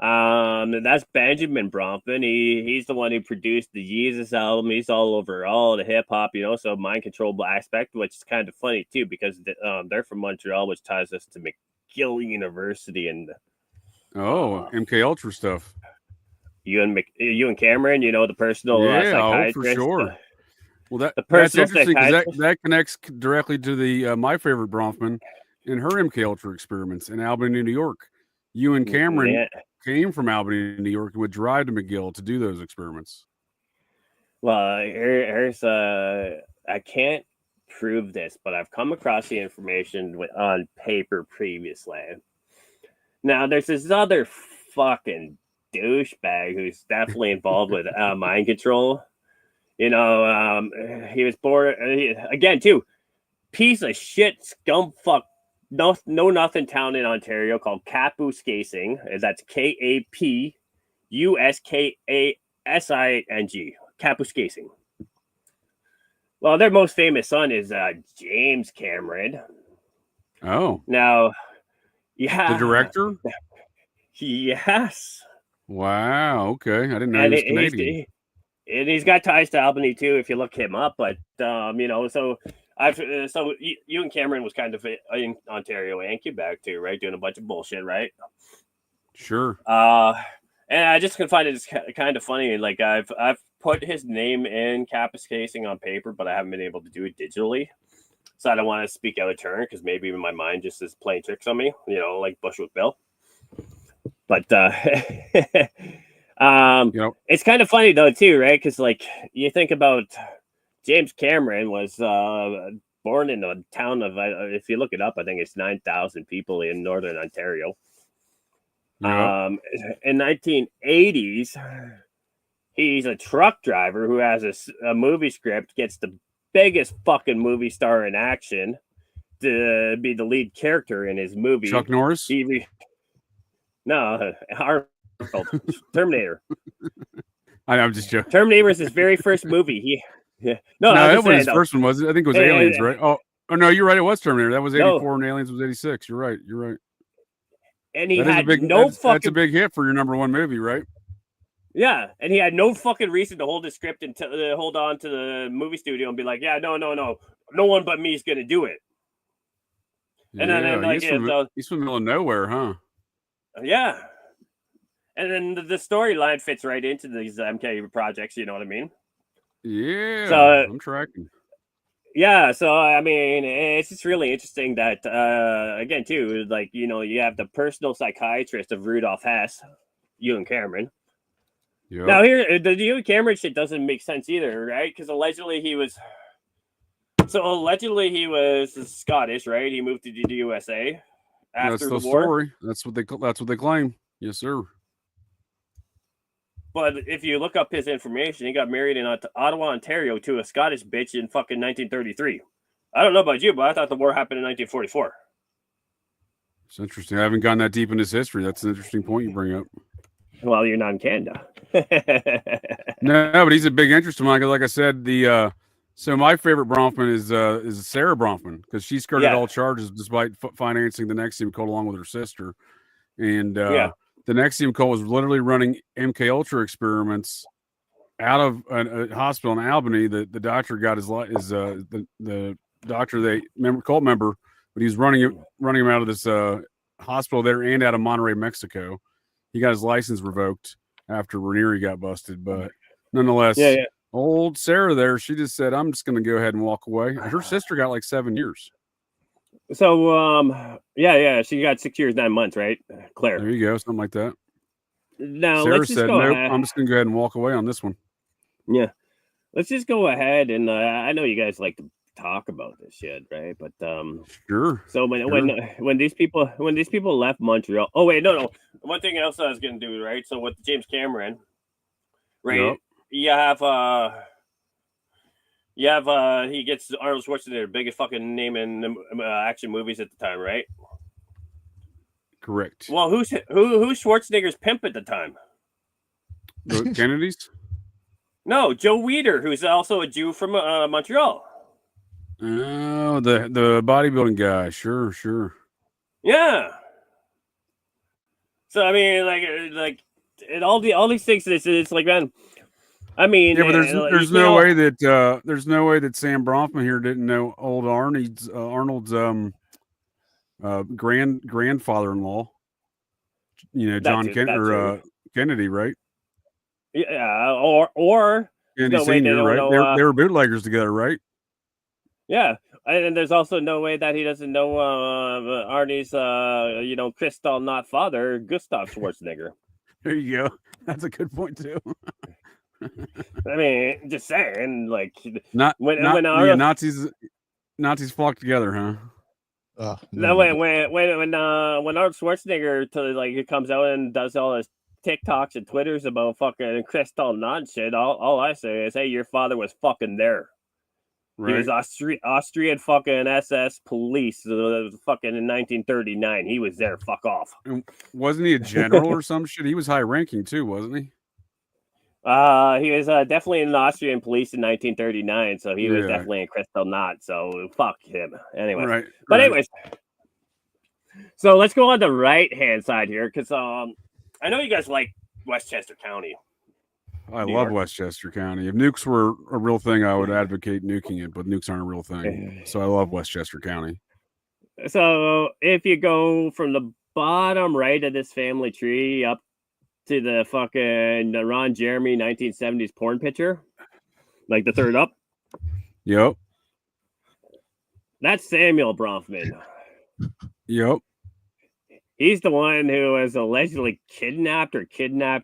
That's Benjamin Bronfman. He's the one who produced the Jesus album. He's all over all the hip hop, so mind control aspect, which is kind of funny too, because they're from Montreal, which ties us to McGill University and MK Ultra stuff. You and Cameron, the personal psychiatrist. For sure. Well, that's interesting because that connects directly to the my favorite Bronfman and her MK Ultra experiments in Albany, New York. You and Cameron came from Albany, New York, and would drive to McGill to do those experiments. Well, here's I can't prove this, but I've come across the information on paper previously. Now, there's this other fucking douchebag who's definitely involved with mind control. He was born again too, piece of shit scum fuck. No nothing town in Ontario called Kapuskasing. That's Kapuskasing. Kapuskasing. Well, their most famous son is James Cameron. Oh. Now, yeah. The director? Yes. Wow. Okay. I didn't know he was Canadian. And he's got ties to Albany too, if you look him up. But so you and Cameron was kind of in Ontario and Quebec too, right? Doing a bunch of bullshit, right? Sure. And I just can find it kind of funny. Like I've put his name in Kapuskasing on paper, but I haven't been able to do it digitally. So I don't want to speak out of turn because maybe my mind just is playing tricks on me, like Bushwick Bill. But it's kind of funny though too, right? Because like you think about James Cameron was born in a town of, if you look it up, I think it's 9,000 people in Northern Ontario. In 1980s, he's a truck driver who has a movie script, gets the biggest fucking movie star in action to be the lead character in his movie. Chuck Norris? No, Terminator. I'm just joking. Terminator was his very first movie. That was his first one, was it? I think it was Aliens, right? Oh, no, you're right. It was Terminator. That was 84 and Aliens was 86. You're right. And he had that's a big hit for your number one movie, right? Yeah, and he had no fucking reason to hold the script and hold on to the movie studio and be like, yeah, no one but me is going to do it. And then he's from the middle of nowhere, huh? Yeah. And then the storyline fits right into these MK projects, you know what I mean? Yeah, so, I'm tracking. Yeah, so I mean, it's just really interesting that again too, like you have the personal psychiatrist of Rudolph Hess, Ewan Cameron. Yep. Now here, the Ewan Cameron shit doesn't make sense either, right? Because allegedly he was Scottish, right? He moved to the USA after the war. Story. That's what they claim. Yes, sir. But if you look up his information, he got married in Ottawa, Ontario to a Scottish bitch in fucking 1933. I don't know about you, but I thought the war happened in 1944. It's interesting. I haven't gone that deep in his history. That's an interesting point you bring up. Well, you're not in Canada. No, but he's a big interest of mine. Like I said, so my favorite Bronfman is Sarah Bronfman because she skirted all charges despite financing the NXIVM cult along with her sister. And the NXIVM cult was literally running MK Ultra experiments out of a hospital in Albany. The doctor got the doctor cult member, but he was running him out of this hospital there and out of Monterrey, Mexico. He got his license revoked after Raniere got busted, but nonetheless, old Sarah there, she just said, "I'm just going to go ahead and walk away." Her sister got like 7 years. So, she got 6 years, 9 months, right, Claire? There you go, something like that. Now, Sarah said, "Nope, I'm just going to go ahead and walk away on this one." Yeah, let's just go ahead and I know you guys like to talk about this shit, right? But sure. So when these people left Montreal, oh wait, no. One thing else I was going to do, right? So with James Cameron, right? Yep. He gets Arnold Schwarzenegger, the biggest fucking name in action movies at the time, right? Correct. Well, who's Schwarzenegger's pimp at the time? The Kennedys? No, Joe Weider, who's also a Jew from Montreal. Oh, the bodybuilding guy. Sure. Yeah. So I mean, like, and all these things. It's like, man. I mean, yeah, but there's no way that Sam Bronfman here didn't know old Arnold's grandfather-in-law. John Kennedy, right? Yeah, or Kennedy no way they Senior, don't right? know. They were bootleggers together, right? Yeah, and there's also no way that he doesn't know Arnie's, Kristall not father, Gustav Schwarzenegger. There you go. That's a good point too. I mean, just saying, like, Nazis flock together, huh? No, when Arnold Schwarzenegger comes out and does all his TikToks and Twitters about fucking Kristall not shit, all I say is, hey, your father was fucking there. Right. He was Austrian fucking SS police fucking in 1939. He was there. Fuck off. And wasn't he a general or some shit? He was high ranking too, wasn't he? He was definitely in the Austrian police in 1939, so he was definitely in Kristall Knot. So fuck him. Anyway, right. Anyways, so let's go on the right hand side here, because I know you guys like Westchester County. I love Westchester County. If nukes were a real thing, I would advocate nuking it, but nukes aren't a real thing. So I love Westchester County. So if you go from the bottom right of this family tree up to the fucking Ron Jeremy 1970s porn picture, like the third up. Yep. That's Samuel Bronfman. Yep. He's the one who was allegedly kidnapped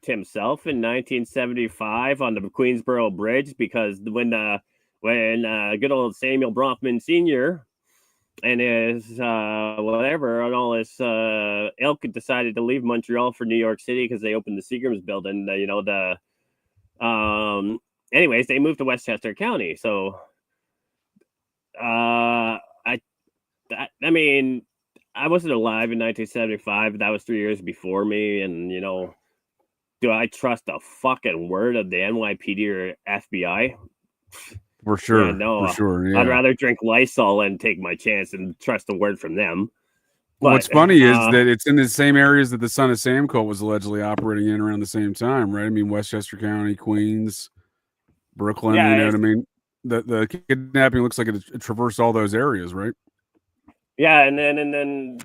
himself in 1975 on the Queensboro Bridge, because when good old Samuel Bronfman Sr. and his whatever and all his ilk decided to leave Montreal for New York City because they opened the Seagram's building. Anyways, they moved to Westchester County. So I mean, I wasn't alive in 1975. That was 3 years before me. And, do I trust a fucking word of the NYPD or FBI? For sure. Yeah, no, for sure. Yeah. I'd rather drink Lysol and take my chance and trust a word from them. But what's funny is that it's in the same areas that the Son of Sam cult was allegedly operating in around the same time, right? I mean, Westchester County, Queens, Brooklyn, you know what I mean? The kidnapping looks like it traversed all those areas, right? Yeah, and then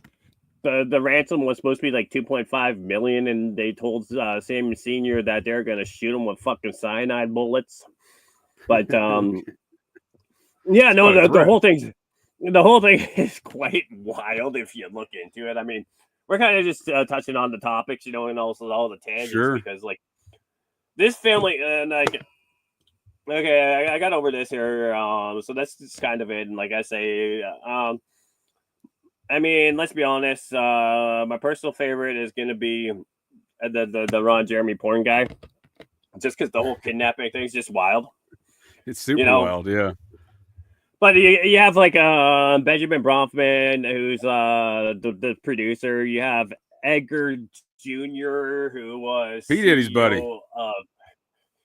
the ransom was supposed to be like $2.5 million, and they told Sam Sr. that they're gonna shoot him with fucking cyanide bullets. But yeah, no, the whole thing is quite wild if you look into it. I mean, we're kind of just touching on the topics, and also all the tangents, because like this family and like. Okay, I got over this here. So that's just kind of it. And like I say, I mean, let's be honest. My personal favorite is going to be the Ron Jeremy porn guy, just because the whole kidnapping thing is just wild. It's super wild, yeah. But you have like Benjamin Bronfman, who's the producer. You have Edgar Jr., who was P. Diddy's buddy.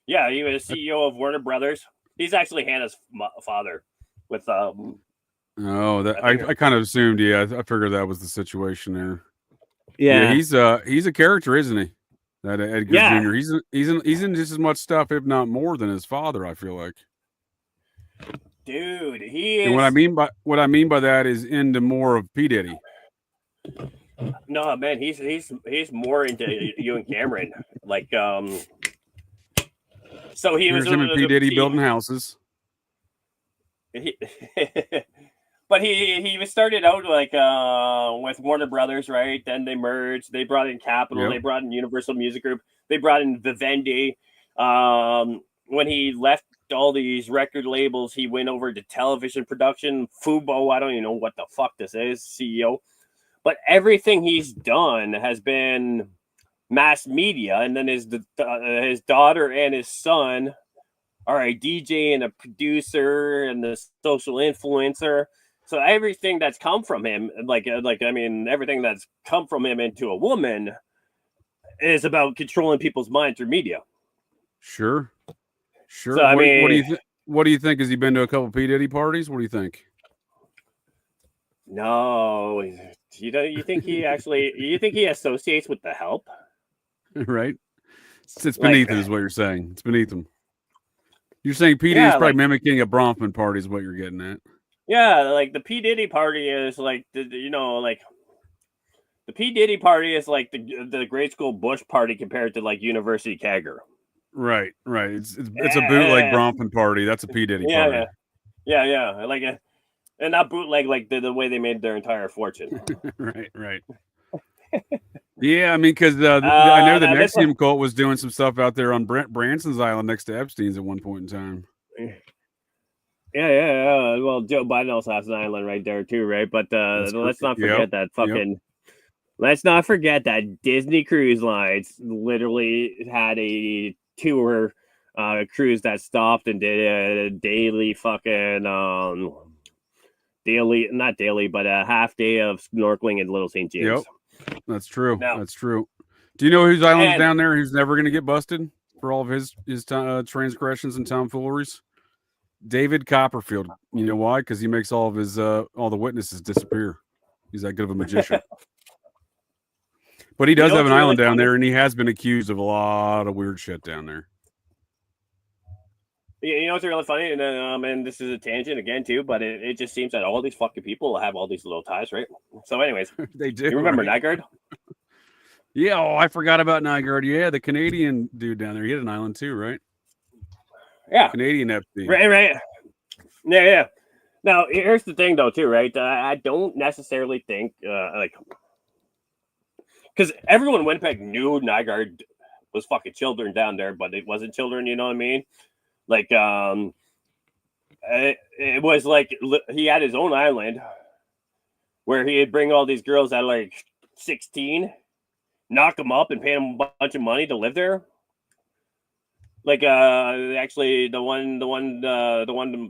Yeah, he was CEO of Warner Brothers. He's actually Hannah's father. With I kind of assumed. Yeah, I figured that was the situation there. Yeah, he's a character, isn't he? That Edgar Jr. He's in just as much stuff, if not more, than his father. I feel like. Dude, he is. And what I mean by that is into more of P. Diddy. No, man, he's more into you and Cameron. Like, so he was him and P. Diddy building houses. But he was started out like with Warner Brothers, right? Then they merged. They brought in Capitol. Yep. They brought in Universal Music Group. They brought in Vivendi. When he left all these record labels, he went over to television production. Fubo, I don't even know what the fuck this is, CEO. But everything he's done has been mass media, and then his daughter and his son are a DJ and a producer and the social influencer. So everything that's come from him, everything that's come from him into a woman is about controlling people's minds through media. Sure. So, what do you think? Has he been to a couple P. Diddy parties? What do you think? No, you think he associates with the help? Right. It's beneath him, is what you're saying. It's beneath him. You're saying P. Diddy's probably mimicking a Bronfman party, is what you're getting at. Yeah, like the P. Diddy party is like the P. Diddy party is like the grade school Bush party compared to like University Kegger. Right. It's a bootleg Bronfman party. That's a P. Diddy party. Yeah. And not bootleg like the way they made their entire fortune. Right. Yeah, I mean, because I know the Nexium cult was doing some stuff out there on Branson's Island next to Epstein's at one point in time. Yeah. Well, Joe Biden also has an island right there too, right? But let's not forget that fucking. Yep. Let's not forget that Disney Cruise Lines literally had a tour cruise that stopped and did a daily fucking not daily, but a half day of snorkeling in Little St. James. Yep, that's true. No. That's true. Do you know whose island's down there? Who's never going to get busted for all of his transgressions and tomfooleries? David Copperfield. You know why? Because he makes all of his all the witnesses disappear. He's that good of a magician. But he does have an island down there, and he has been accused of a lot of weird shit down there. You know what's really funny? And this is a tangent again, too, but it just seems that all these fucking people have all these little ties, right? So anyways. They do. You remember Nygaard? Yeah, I forgot about Nygaard. Yeah, the Canadian dude down there. He had an island, too, right? Yeah. Canadian Epstein. Right. Yeah. Now, here's the thing, though, too, right? I don't necessarily think, because everyone in Winnipeg knew Nygaard was fucking children down there, but it wasn't children, you know what I mean? Like, it was like he had his own island where he'd bring all these girls at like 16, knock them up and pay them a bunch of money to live there. Like, actually, the one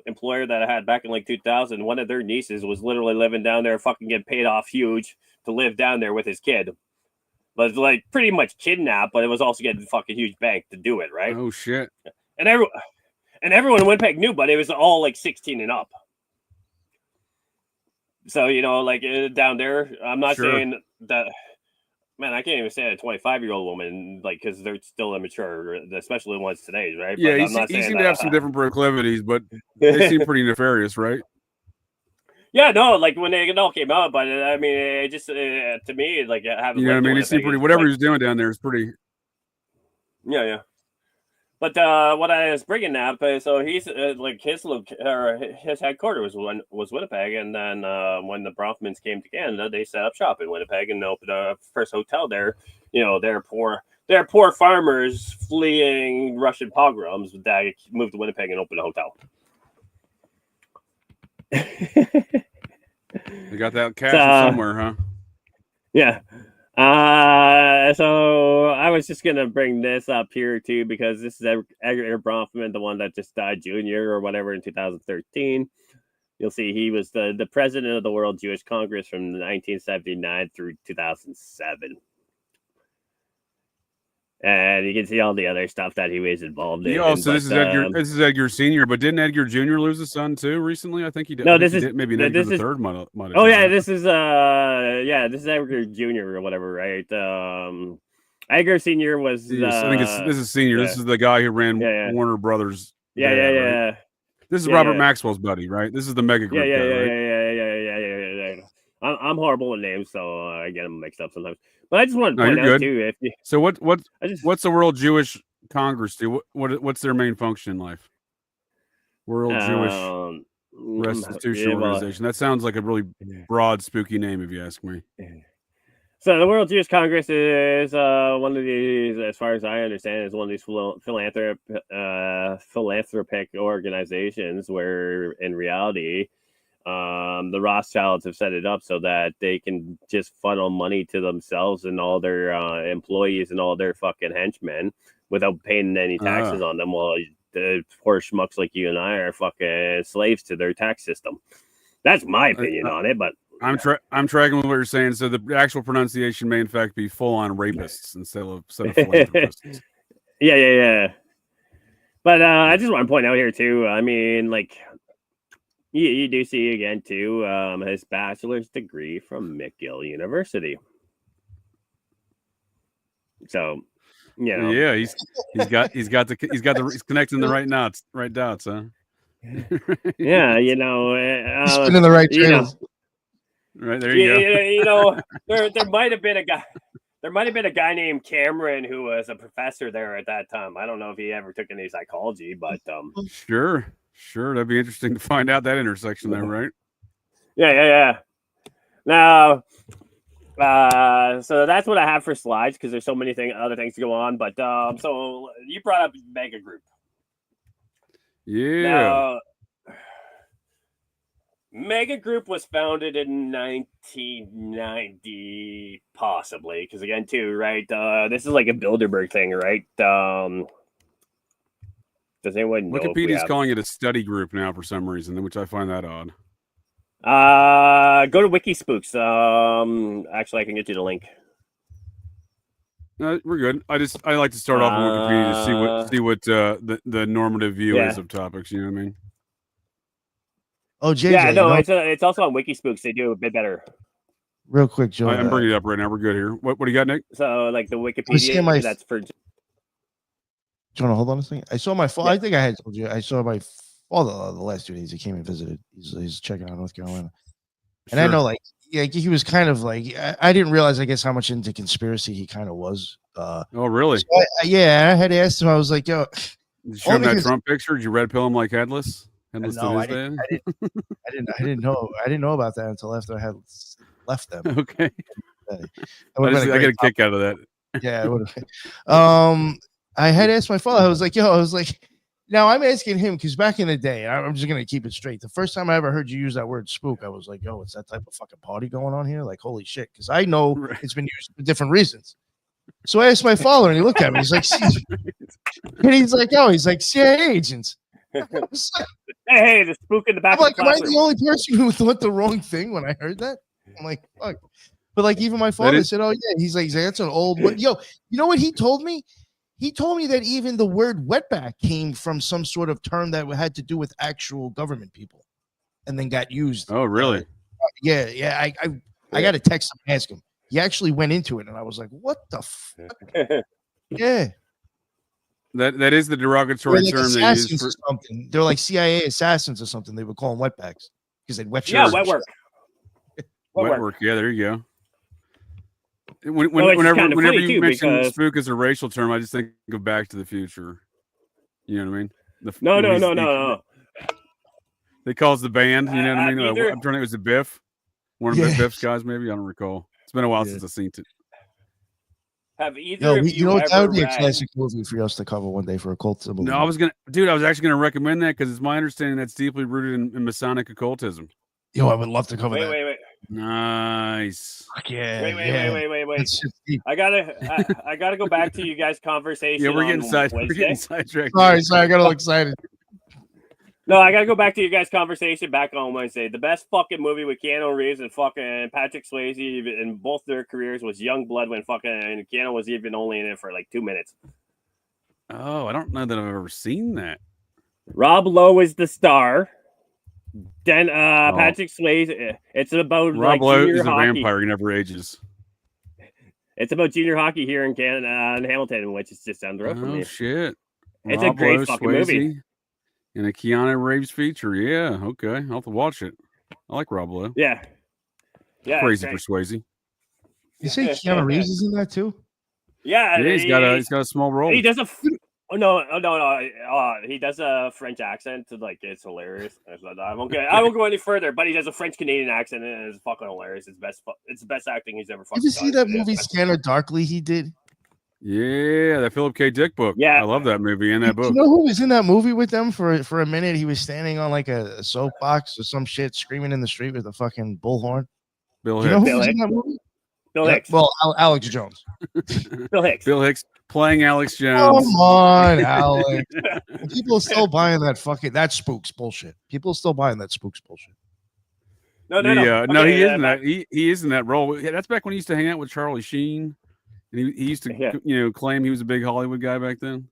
employer that I had back in like 2000, one of their nieces was literally living down there, fucking getting paid off huge to live down there with his kid. But like pretty much kidnapped, but it was also getting fucking huge bank to do it, right? Oh shit! And everyone in Winnipeg knew, but it was all like 16 and up. So like down there, I'm not saying that. Man, I can't even say a 25-year-old woman, like, because they're still immature, especially the ones today, right? Yeah, you seem to have some different proclivities, but they seem pretty nefarious, right? Yeah, no, like when it all came out, but I mean, it just to me, like, having you know what I mean, it seemed pretty. Whatever he was doing down there is pretty. Yeah. But what I was bringing up, so he's like his headquarters was Winnipeg, and then when the Bronfmans came to Canada, they set up shop in Winnipeg and opened a first hotel there. They're poor farmers fleeing Russian pogroms that moved to Winnipeg and opened a hotel. They got that cash somewhere, huh? Yeah. So I was just gonna bring this up here too because this is Edgar Bronfman, the one that just died junior or whatever in 2013. You'll see he was the president of the World Jewish Congress from 1979 through 2007. And you can see all the other stuff that he was involved in. Oh, so this is Edgar Sr., but didn't Edgar Jr. lose a son too recently? I think he did. No, maybe Edgar the third might have. Oh yeah, this is Edgar Jr. or whatever, right? Edgar Sr. was. I think this is Senior. Yeah. This is the guy who ran Warner Brothers. Yeah. Right? This is Robert Maxwell's buddy, right? This is the mega group. Yeah. I'm horrible with names, so I get them mixed up sometimes. But I just want to point out too. So what's the World Jewish Congress do? What's their main function in life? World Jewish Restitution Organization. That sounds like a really broad, spooky name, if you ask me. So the World Jewish Congress is one of these, as far as I understand, is one of these philanthropic organizations where, in reality, The Rothschilds have set it up so that they can just funnel money to themselves and all their employees and all their fucking henchmen without paying any taxes on them. While the poor schmucks like you and I are fucking slaves to their tax system. That's my opinion on it, but I'm tracking with what you're saying. So the actual pronunciation may in fact be full-on rapists instead of philanthropists. Yeah. But I just want to point out here too. I mean, like you do see again too his bachelor's degree from McGill University. So, you know, yeah, he's connecting the right dots, huh? Yeah, you know, he's spinning the right trails. Right there, you go. You know, there might have been a guy. There might have been a guy named Cameron who was a professor there at that time. I don't know if he ever took any psychology, but sure, that'd be interesting to find out that intersection there, right? Yeah. Now, so that's what I have for slides because there's so many other things to go on. But so you brought up Mega Group. Yeah. Now, Mega Group was founded in 1990, possibly, because again, too, right? This is like a Bilderberg thing, right? Does anyone know? Wikipedia's calling it a study group now for some reason, which I find that odd. Go to Wikispooks. Actually, I can get you the link. We're good. I like to start off on Wikipedia to see what the normative view is of topics. You know what I mean? Oh, JJ, yeah, no, it's also on Wikispooks. They do a bit better. Real quick, Joe. I'm bringing it up right now. We're good here. What do you got, Nick? So, like the Wikipedia, that's for. Jonah, hold on a second. I saw my father. I think I had told you. I saw my father the last 2 days. He came and visited. He's checking out North Carolina, and I know, like, he was kind of like I didn't realize, I guess, how much into conspiracy he kind of was. Oh, really? So I had asked him. I was like, "Yo, did you show him that Trump picture? Did you red pill him like headless? No, I didn't know about that until after I had left them. Okay. I got a kick out of that. Yeah, it would have. I had asked my father. I was like, now I'm asking him because back in the day, I'm just gonna keep it straight. The first time I ever heard you use that word spook, I was like, yo, it's that type of fucking party going on here. Like, holy shit, because I know it's been used for different reasons. So I asked my father, and he looked at me. He's like, he's like CIA agents. Hey, the spook in the back. I'm like, am I the only person who thought the wrong thing when I heard that? I'm like, fuck. But like, even my father said, "Oh yeah," he's like, "That's an old one." Yo, you know what he told me? He told me that even the word wetback came from some sort of term that had to do with actual government people, and then got used. Oh, really? Yeah. I got to text him and ask him. He actually went into it, and I was like, "What the fuck?" Yeah. That is the derogatory term they use for something. They're like CIA assassins or something. They would call them wetbacks because they'd wet. Yeah, wet work. Wet work. Yeah, there you go. Whenever you mention spook as a racial term, I just think of Back to the Future. You know what I mean? No. They calls the band. You know what I mean? I'm trying to think, was it Biff? One of Biff's guys, maybe. I don't recall. It's been a while since I've seen it. Have either of you that would be a classic movie for us to cover one day for Occult. No, I was actually gonna recommend that because it's my understanding that's deeply rooted in Masonic occultism. Yo, I would love to cover that. Wait. Nice. Fuck yeah. Wait. I gotta go back to you guys' conversation. Yeah, we're getting sidetracked. Sorry, I got all excited. No, I gotta go back to you guys' conversation back on Wednesday. The best fucking movie with Keanu Reeves and fucking Patrick Swayze in both their careers was Young Blood when fucking Keanu was even only in it for like 2 minutes. Oh, I don't know that I've ever seen that. Rob Lowe is the star. Then Patrick Swayze. It's about Rob Lowe is a vampire. He never ages. It's about junior hockey here in Canada, in Hamilton, which is just down the road from me. Oh shit! It's a great fucking movie. And a Keanu Reeves feature. Yeah, okay. I'll have to watch it. I like Rob Lowe. Yeah. Crazy for Swayze. You say Keanu Reeves is in that too? Yeah. He's got a small role. He does a no. He does a French accent. Like, it's hilarious. I won't go any further, but he does a French Canadian accent and it's fucking hilarious. It's the best acting he's ever fucking done. Did you see that movie Scanner Darkly he did? Yeah, that Philip K. Dick book. Yeah, I love that movie and that book. You know who was in that movie with them for a minute? He was standing on like a soapbox or some shit, screaming in the street with a fucking bullhorn. Bill Do you know Hicks. who was in that movie? Bill Hicks. Well, Alex Jones. Bill Hicks. Bill Hicks playing Alex Jones. Come on, Alex. People are still buying that spooks bullshit. People are still buying that spooks bullshit. No. No, he is in that. He is in that role. Yeah, that's back when he used to hang out with Charlie Sheen, and he used to claim he was a big Hollywood guy back then.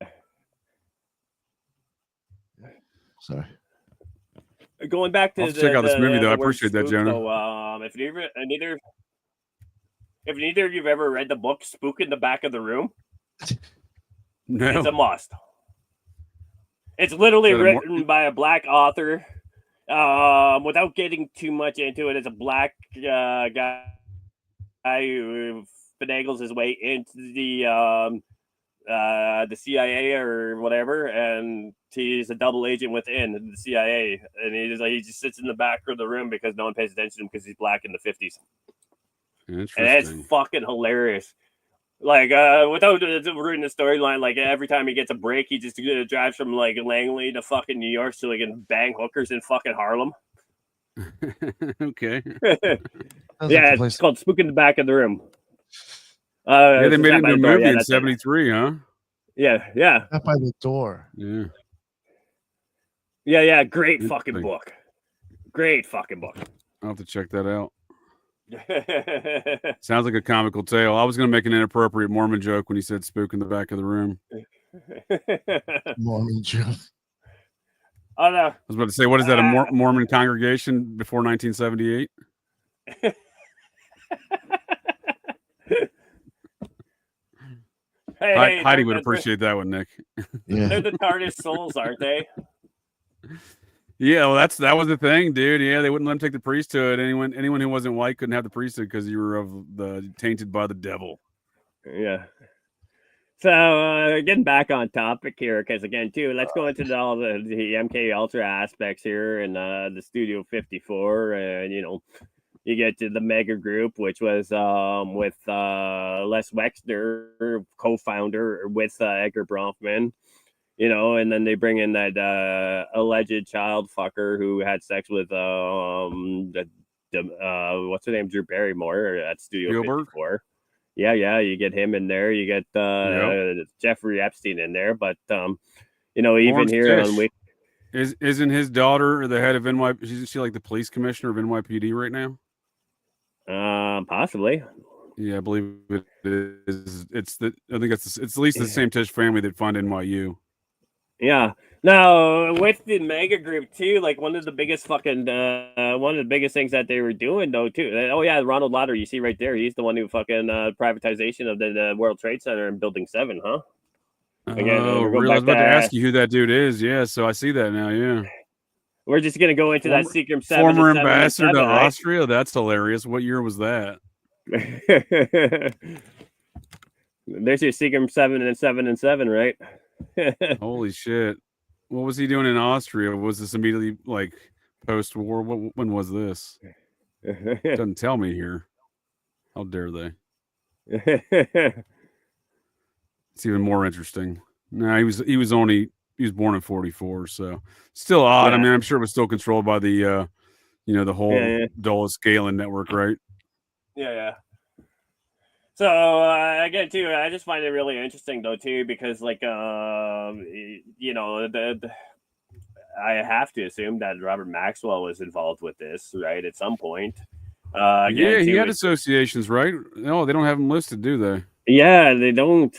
Sorry. Going back to check out this movie though. I appreciate that, Jonah. So, if neither of you've ever read the book "Spook in the Back of the Room," no, it's a must. It's literally written by a black author. Without getting too much into it, it's a black guy who finagles his way into the CIA or whatever, and he's a double agent within the CIA, and he just sits in the back of the room because no one pays attention to him because he's black in the 50s. And it's fucking hilarious. Like, without ruining the storyline, like every time he gets a break, he just drives from like Langley to fucking New York so he can bang hookers in fucking Harlem. Okay. Yeah, it's called Spook in the Back of the Room. Yeah, they made it into a movie in '73, huh? Yeah. Not by the door. Yeah. Great fucking book. Great fucking book. I'll have to check that out. Sounds like a comical tale. I was going to make an inappropriate Mormon joke when he said spook in the back of the room. Mormon joke. Oh, no. I was about to say, what is that, a Mormon congregation before 1978? Heidi would appreciate that one, Nick. Yeah. They're the TARDIS souls, aren't they? Yeah, well, that was the thing, dude. Yeah, they wouldn't let him take the priesthood. Anyone who wasn't white couldn't have the priesthood because you were tainted by the devil. Yeah. So getting back on topic here, because again, too, let's go into all the MK Ultra aspects here and the Studio 54, and you get to the Mega Group, which was with Les Wexner, co-founder with Edgar Bronfman. And then they bring in that alleged child fucker who had sex with what's her name, Drew Barrymore at Studio 54. Yeah, you get him in there. You get Jeffrey Epstein in there, but even Lawrence here Tish. On isn't his daughter the head of NYPD? Isn't she like the police commissioner of NYPD right now? Possibly. Yeah, I believe it is. I think it's at least the same Tish family that fund NYU. Yeah. Now with the Mega Group too, like one of the biggest things that they were doing though too. Oh yeah, Ronald Lauder, you see right there. He's the one who fucking privatization of the World Trade Center in Building 7, huh? Again, really? I was about to ask you who that dude is. Yeah, so I see that now. Yeah. We're just gonna go into that Secret 7. Former ambassador to Austria. That's hilarious. What year was that? There's your Secret 7 and 7 and 7, right? Holy shit. What was he doing in Austria? Was this immediately like post-war? When was this? It doesn't tell me here. How dare they? It's even more interesting. No, he was born in 44, so still odd. Yeah. I mean, I'm sure it was still controlled by the the whole Dulles Galen network, right? Yeah. So again, too, I just find it really interesting though, too, because like I have to assume that Robert Maxwell was involved with this, right, at some point. He had associations, right? No, they don't have them listed, do they? Yeah, they don't.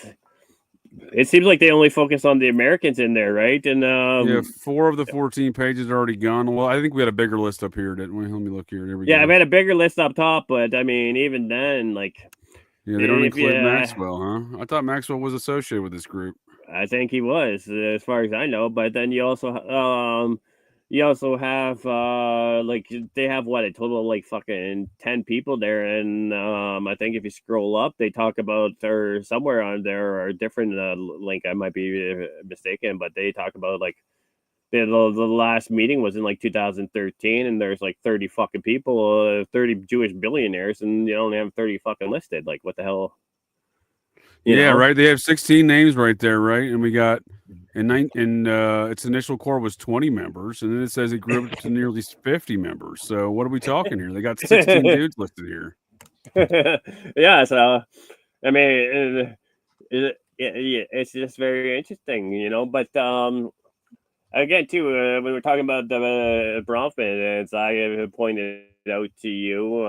It seems like they only focus on the Americans in there, right? And 4 of the 14 pages are already gone. Well, I think we had a bigger list up here, didn't we? Let me look here. There we go. I've had a bigger list up top, but I mean, even then, like. Yeah, they don't include Maxwell, huh? I thought Maxwell was associated with this group. I think he was, as far as I know. But then you also have like they have a total of like fucking 10 people there, and I think if you scroll up, they talk about or somewhere on there or a different link. I might be mistaken, but they talk about like the last meeting was in like 2013, and there's like 30 fucking people, 30 Jewish billionaires, and you only have 30 fucking listed. Like, what the hell? Yeah, right. They have 16 names right there, right? And we got its initial core was 20 members, and then it says it grew up to nearly 50 members. So what are we talking here? They got 16 dudes listed here. Yeah, so I mean, it's just very interesting, you know. But again, too, when we're talking about the Bronfman, as I pointed out to you,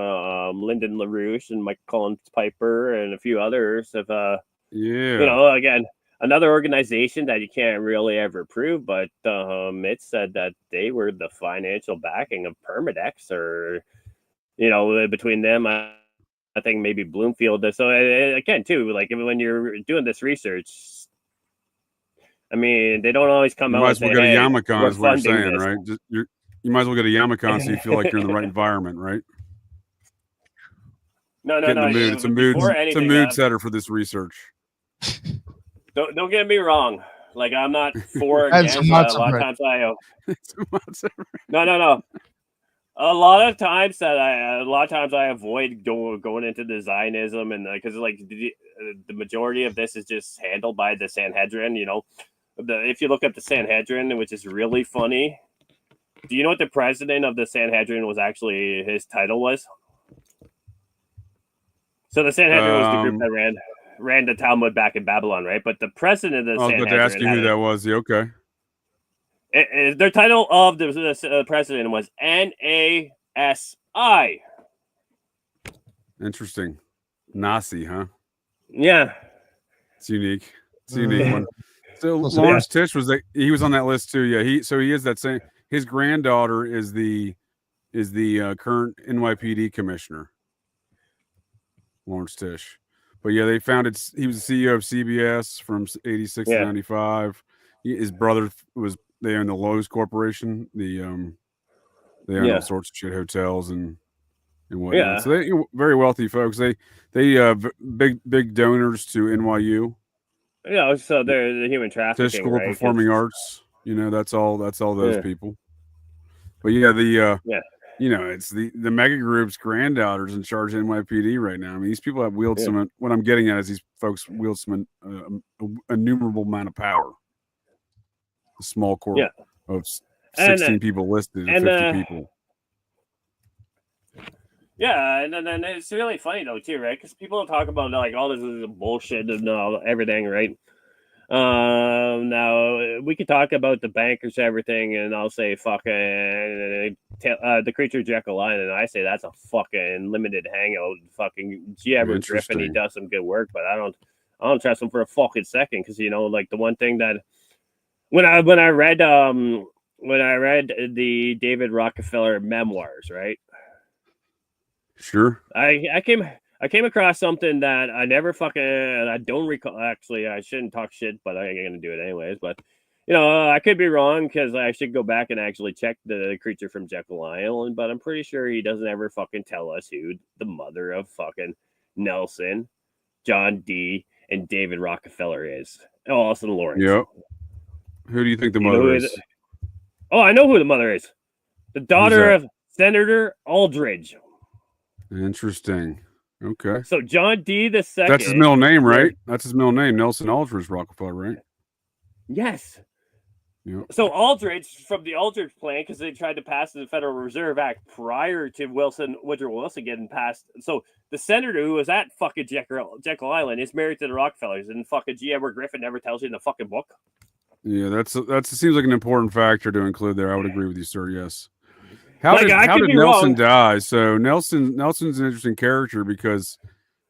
Lyndon LaRouche and Mike Collins Piper and a few others have, you know, again, another organization that you can't really ever prove, but it said that they were the financial backing of Permadex, or, you know, between them, I think maybe Bloomfield. So again, too, like when you're doing this research, I mean, they don't always come out and say, "Hey, Yamacon," is what you're saying, right? You might as well get a Yamacon so you feel like you're in the right environment, right? No. Mood. It's a mood. It's a mood setter for this research. Don't get me wrong. Like, I'm not for or against. A lot of times No. A lot of times I avoid going into the Zionism, and because like the majority of this is just handled by the Sanhedrin. You know, if you look up the Sanhedrin, which is really funny. Do you know what the president of the Sanhedrin was actually, his title was? So the Sanhedrin was the group that ran the Talmud back in Babylon, right? But the president of the Sanhedrin. I was about to ask you who that was. Okay. Their title of the president was NASI. Interesting. Nasi, huh? Yeah. It's unique. It's a unique one. So Lawrence Tish he was on that list too. Yeah, he is that same. His granddaughter is the current NYPD commissioner, Lawrence Tish. But yeah, they found it. He was the CEO of CBS from 86 to 95. His brother was. They own the Lowe's Corporation. They own all sorts of shit, hotels and whatnot. Yeah. So they very wealthy folks. They big donors to NYU. Yeah, so they're the human trafficking. Tisch School of Performing Arts. You know, that's all those people. But yeah, you know, it's the mega group's granddaughter's in charge of NYPD right now. I mean, these people have wielded some. What I'm getting at is these folks wield some innumerable amount of power. A small core of 16 people listed and 50 people. Yeah, and then it's really funny though too, right? Because people talk about like all this is bullshit and everything, right? Now we could talk about the bankers, everything, and I'll say fucking the Creature Jekyll Island, and I say that's a fucking limited hangout. Fucking Edward Griffin, he does some good work, but I don't trust him for a fucking second, because you know, like the one thing that when I read the David Rockefeller memoirs, right? Sure. I came across something that I never I don't recall. Actually, I shouldn't talk shit, but I'm gonna do it anyways. But you know, I could be wrong, because I should go back and actually check the Creature from Jekyll Island. But I'm pretty sure he doesn't ever fucking tell us who the mother of fucking Nelson, John D, and David Rockefeller is. Oh, Austin Lawrence. Yep. Who do you think the mother is? Oh, I know who the mother is. The daughter of Senator Aldridge. Interesting. Okay. So John D. the second. That's his middle name, right? That's his middle name, Nelson Aldridge Rockefeller, right? Yes. Yep. So Aldridge, from the Aldridge plan, because they tried to pass the Federal Reserve Act prior to Woodrow Wilson getting passed. So the senator who was at fucking Jekyll Island is married to the Rockefellers, and fucking G. Edward Griffin never tells you in the fucking book. Yeah, that seems like an important factor to include there. I would agree with you, sir. Yes. How did Nelson die? So Nelson's an interesting character, because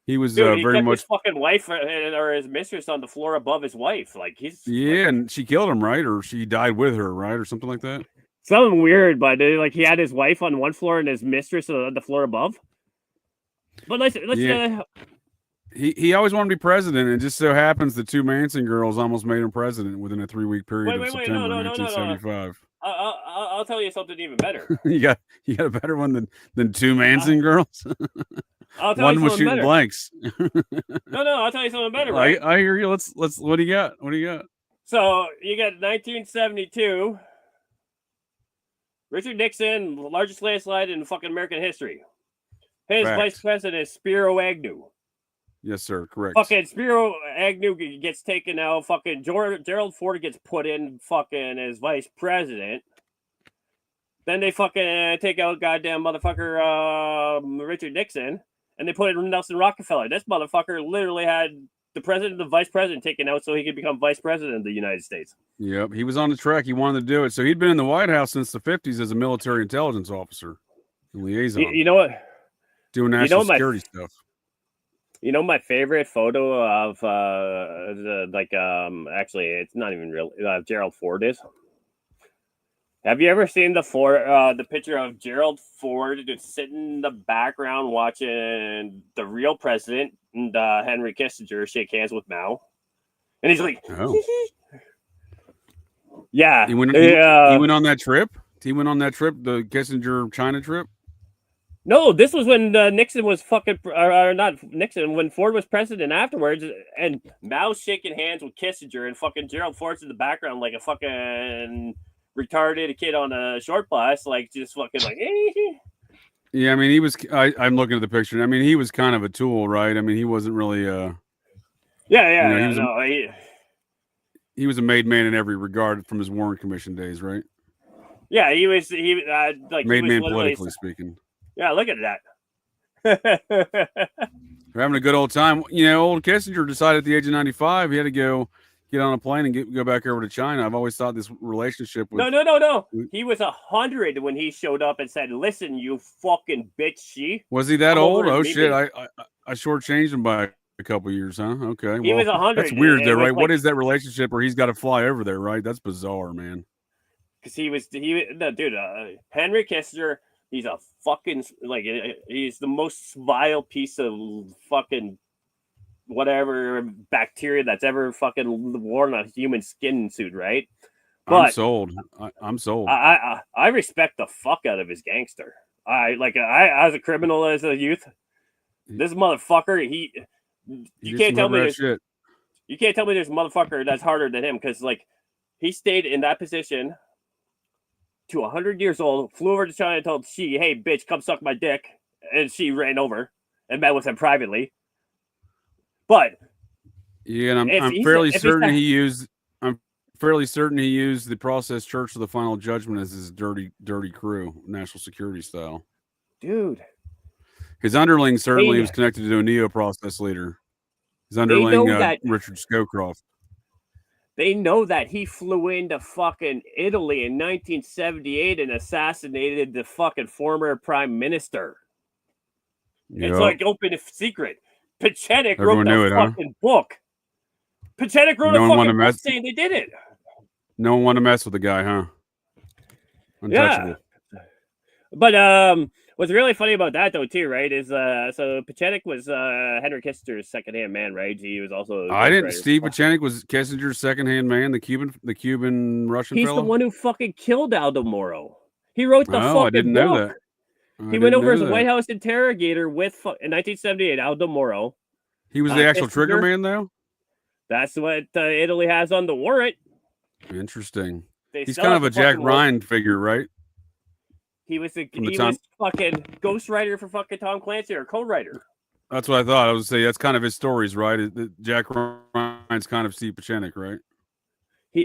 he was he very kept much his fucking wife or his mistress on the floor above his wife. Like and she killed him, right? Or she died with her, right? Or something like that. Something weird, but like he had his wife on one floor and his mistress on the floor above. But let's He always wanted to be president, and it just so happens the two Manson girls almost made him president within a 3-week period of September 1975. I'll tell you something even better. you got a better one than two Manson girls. I'll tell one you was shooting better. Blanks. No, I'll tell you something better. Right? I hear you. Let's. What do you got? So you got 1972. Richard Nixon, largest landslide in fucking American history. His vice president is Spiro Agnew. Yes, sir. Correct. Fucking Spiro Agnew gets taken out. Fucking Gerald Ford gets put in fucking as vice president. Then they fucking take out goddamn motherfucker Richard Nixon, and they put in Nelson Rockefeller. This motherfucker literally had the president and the vice president taken out so he could become vice president of the United States. Yep, he was on the track. He wanted to do it. So he'd been in the White House since the 50s as a military intelligence officer, liaison. You know what? Doing national security stuff. You know my favorite photo of actually it's not even real. Gerald Ford is. Have you ever seen the picture of Gerald Ford just sitting in the background watching the real president and Henry Kissinger shake hands with Mao? And he's like, yeah. He went on that trip? He went on that trip, the Kissinger China trip? No, this was when Nixon was fucking, or not Nixon, when Ford was president afterwards, and Mao's shaking hands with Kissinger, and fucking Gerald Ford's in the background like a fucking retarded kid on a short bus, like just fucking like. Yeah, I mean, he was. I'm looking at the picture. I mean, he was kind of a tool, right? I mean, he wasn't really. He was a made man in every regard from his Warren Commission days, right? Yeah, he was. Made man politically speaking. Yeah, look at that. They're having a good old time. You know, old Kissinger decided at the age of 95 he had to go get on a plane and go back over to China. I've always thought this relationship was... No. He was 100 when he showed up and said, "Listen, you fucking bitch, she." Was he that old? Oh, shit. I shortchanged him by a couple years, huh? Okay. He was 100. That's weird, though, right? What is that relationship where he's got to fly over there, right? That's bizarre, man. Because Henry Kissinger... He's a fucking, like, he's the most vile piece of fucking whatever bacteria that's ever fucking worn a human skin suit, right? But I'm sold. I'm sold. I respect the fuck out of his gangster. I as a criminal as a youth, this motherfucker, you can't tell me there's shit. You can't tell me there's a motherfucker that's harder than him, because like he stayed in that position to 100 years old, flew over to China and told Xi, "Hey, bitch, come suck my dick." And she ran over and met with him privately. But yeah, and I'm fairly certain he used the Process Church of the Final Judgment as his dirty crew, national security style. Dude. His underling certainly was connected to a neo-process leader. His underling, Richard Scowcroft. They know that he flew into fucking Italy in 1978 and assassinated the fucking former prime minister. Yep. It's like open secret. Pachenik wrote the fucking book. Pachenik wrote a fucking book saying they did it. No one wanted to mess with the guy, huh? Untouchable. Yeah. But what's really funny about that, though, too, right, is so Pachenik was Henry Kissinger's second-hand man, right? He was also... Steve Pachenik was Kissinger's second-hand man, the Cuban Russian fellow? He's the one who fucking killed Aldo Moro. He wrote the fucking book. I didn't know that. He went over as a White House interrogator with, in 1978, Aldo Moro. He was the actual trigger man, though? That's what Italy has on the warrant. Interesting. He's kind of a Jack Ryan figure, right? He was fucking ghostwriter for fucking Tom Clancy, or co-writer. That's what I thought. I was say that's kind of his stories, right? Jack Ryan's kind of Steve Pachenik, right?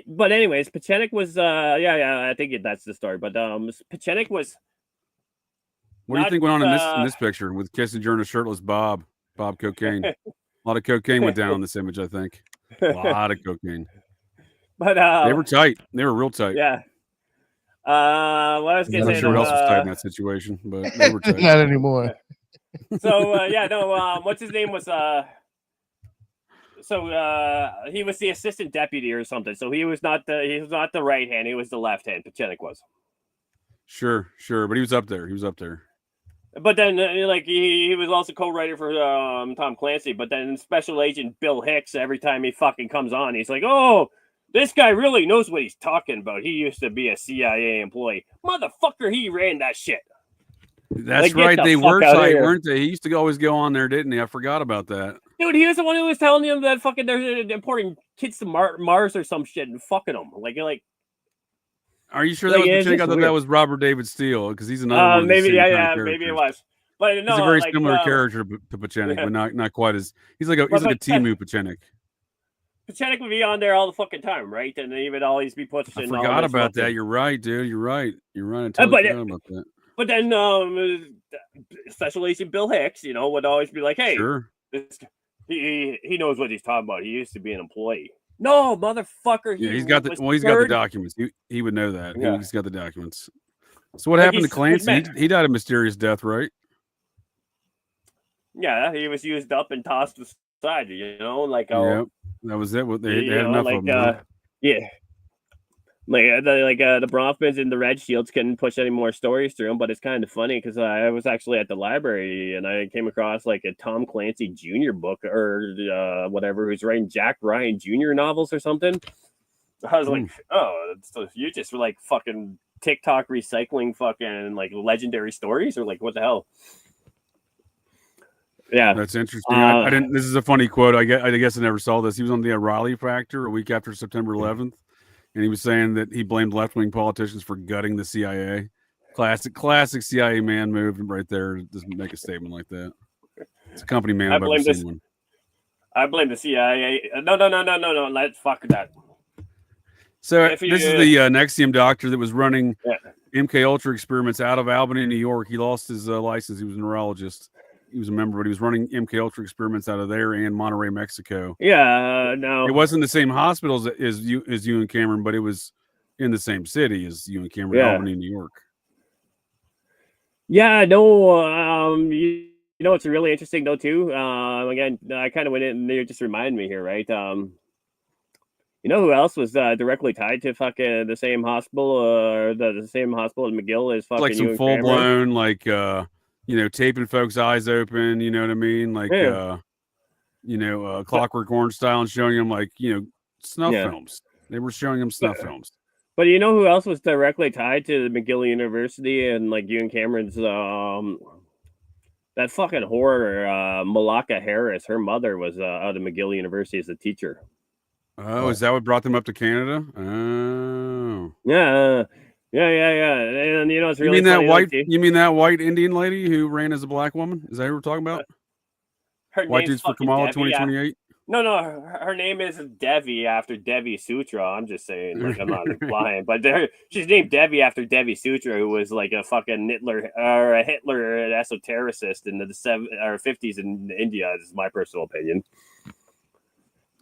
But anyways, Pachenik was I think that's the story. But Pachenik was. What do you think went on in this picture with Kissinger and a shirtless Bob Cocaine? A lot of cocaine went down on this image, I think. A lot of cocaine. But they were tight. They were real tight. Yeah. What I was gonna say. I'm not sure what else was tight in that situation, but they were tight. Not anymore. So what's his name was he was the assistant deputy or something. So he was not the right hand, he was the left hand. Pachenik was. Sure, but he was up there. But then, he was also co-writer for Tom Clancy. But then Special Agent Bill Hicks, every time he fucking comes on, he's like, "Oh, this guy really knows what he's talking about. He used to be a CIA employee. Motherfucker, he ran that shit." That's right. They were tight, weren't they? He used to always go on there, didn't he? I forgot about that. Dude, he was the one who was telling him that fucking they're importing kids to Mars or some shit and fucking them. Are you sure that was Pachenik? I thought that was Robert David Steele, because he's another one. Maybe it was. But no, he's a very like, similar character to Pachenik, but not quite as he's like a Timu Pachenik. Pachenik would be on there all the fucking time, right? And he would always be pushing. I forgot about that. You're right, dude. You're right. I totally forgot about that. But then Special Agent Bill Hicks, would always be like, "Hey, sure. He knows what he's talking about. He used to be an employee." No, motherfucker. He's got the documents. He would know that. Yeah. He's got the documents. So what happened to Clancy? He died a mysterious death, right? Yeah, he was used up and tossed aside. Like that was it. They had enough of him. Yeah. The Bronfmans and the Red Shields couldn't push any more stories through them, but it's kind of funny because I was actually at the library and I came across like a Tom Clancy Jr. book or whatever, who's writing Jack Ryan Jr. novels or something. I was like, oh, so you just were like fucking TikTok recycling fucking like legendary stories, or like what the hell? Yeah, that's interesting. I didn't. This is a funny quote. I guess I never saw this. He was on the Raleigh Factor a week after September 11th. And he was saying that he blamed left-wing politicians for gutting the CIA. Classic CIA man move right there. Just make a statement like that. It's a company man. I blame the CIA. No. Let's fuck that. So this is the Nexium doctor that was running MK Ultra experiments out of Albany, New York. He lost his license. He was a neurologist. He was a member, but he was running MK Ultra experiments out of there and Monterrey, Mexico. Yeah, no, it wasn't the same hospitals as Ewan Cameron, but it was in the same city as Ewan Cameron, Albany, New York. Yeah, no, it's really interesting though too. Again, I kind of went in and they just reminded me here, right? You know who else was directly tied to fucking the same hospital or the same hospital in McGill as fucking like some full blown like taping folks' eyes open, you know what I mean? Like, Clockwork Orange style, and showing them like, snuff films. They were showing them snuff films. But you know who else was directly tied to the McGill University and like Ewan Cameron's, that fucking horror, Malaka Harris, her mother was out of McGill University as a teacher. Oh, is that what brought them up to Canada? Oh. Yeah. And it's really you mean that white Indian lady who ran as a black woman? Is that who we're talking about? Her White Dudes for Kamala 2028? No, her name is Devi after Devi Sutra. I'm just saying, like, I'm not implying, but she's named Devi after Devi Sutra, who was like a fucking Hitler esotericist in the 50s in India. This is my personal opinion.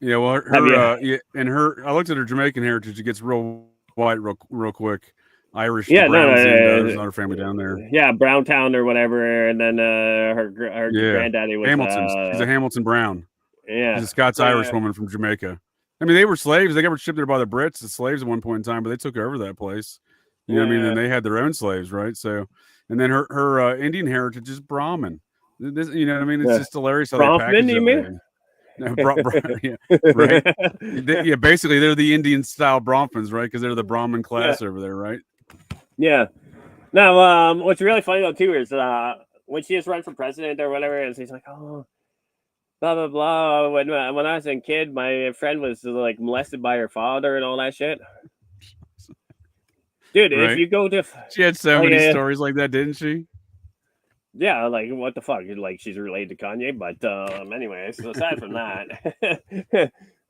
Yeah, well, I looked at her Jamaican heritage. It gets real white real quick. Irish, there's another family down there. Yeah, Browntown or whatever, and then her granddaddy was Hamilton. She's a Hamilton Brown. Yeah, she's a Scots-Irish woman from Jamaica. I mean, they were slaves. They got shipped there by the Brits as slaves at one point in time, but they took over that place. You know what I mean? And they had their own slaves, right? So, and then her Indian heritage is Brahmin. This, you know what I mean? It's just hilarious how they package it. No, right? Basically, they're the Indian style Brahmins, right? Because they're the Brahmin class over there, right? Yeah. Now, what's really funny though too is when she was running for president or whatever, and she's like, "Oh, blah blah blah." When I was a kid, my friend was like molested by her father and all that shit. Dude, if you go to, she had so many stories like that, didn't she? Yeah, like what the fuck? Like she's related to Kanye, but anyway, so aside from that,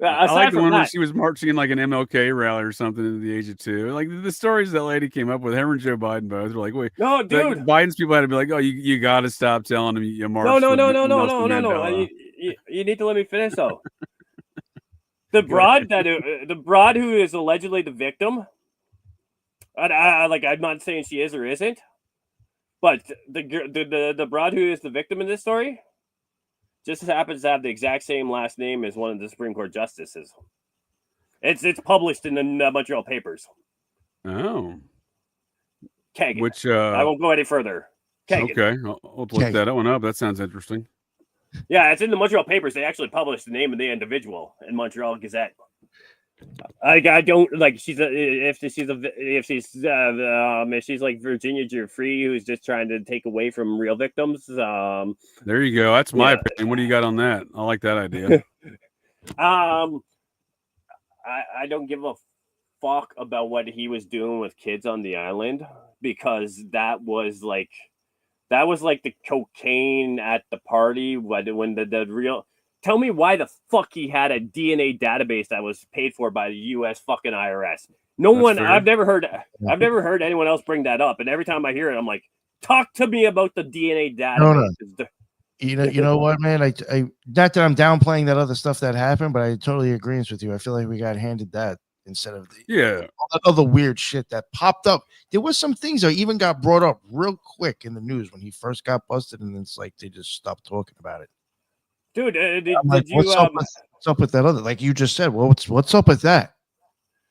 I like the one where she was marching in like an MLK rally or something at the age of 2. Like the stories that lady came up with, her and Joe Biden both were like, wait, no, dude. Biden's people had to be like, oh, you got to stop telling him you marched. No. You need to let me finish though. The broad who is allegedly the victim. I'm not saying she is or isn't. But the broad who is the victim in this story just happens to have the exact same last name as one of the Supreme Court justices. It's published in the Montreal papers. Oh. Kagan. Which I won't go any further. Kagan. Okay, I'll look that one up. That sounds interesting. Yeah, it's in the Montreal papers. They actually published the name of the individual in Montreal Gazette. I don't like if she's like Virginia Giuffre, who's just trying to take away from real victims. There you go. That's my opinion. What do you got on that? I like that idea. I don't give a fuck about what he was doing with kids on the island, because that was like that was like the cocaine at the party when the real. Tell me why the fuck he had a DNA database that was paid for by the U.S. fucking IRS. No That's one. fair. I've never heard anyone else bring that up. And every time I hear it, I'm like, talk to me about the DNA database. You know what, man? I not that I'm downplaying that other stuff that happened, but I totally agree with you. I feel like we got handed that instead of all that other weird shit that popped up. There was some things that even got brought up real quick in the news when he first got busted, and it's like they just stopped talking about it. Dude, what's up with that other? Like you just said, well, what's up with that?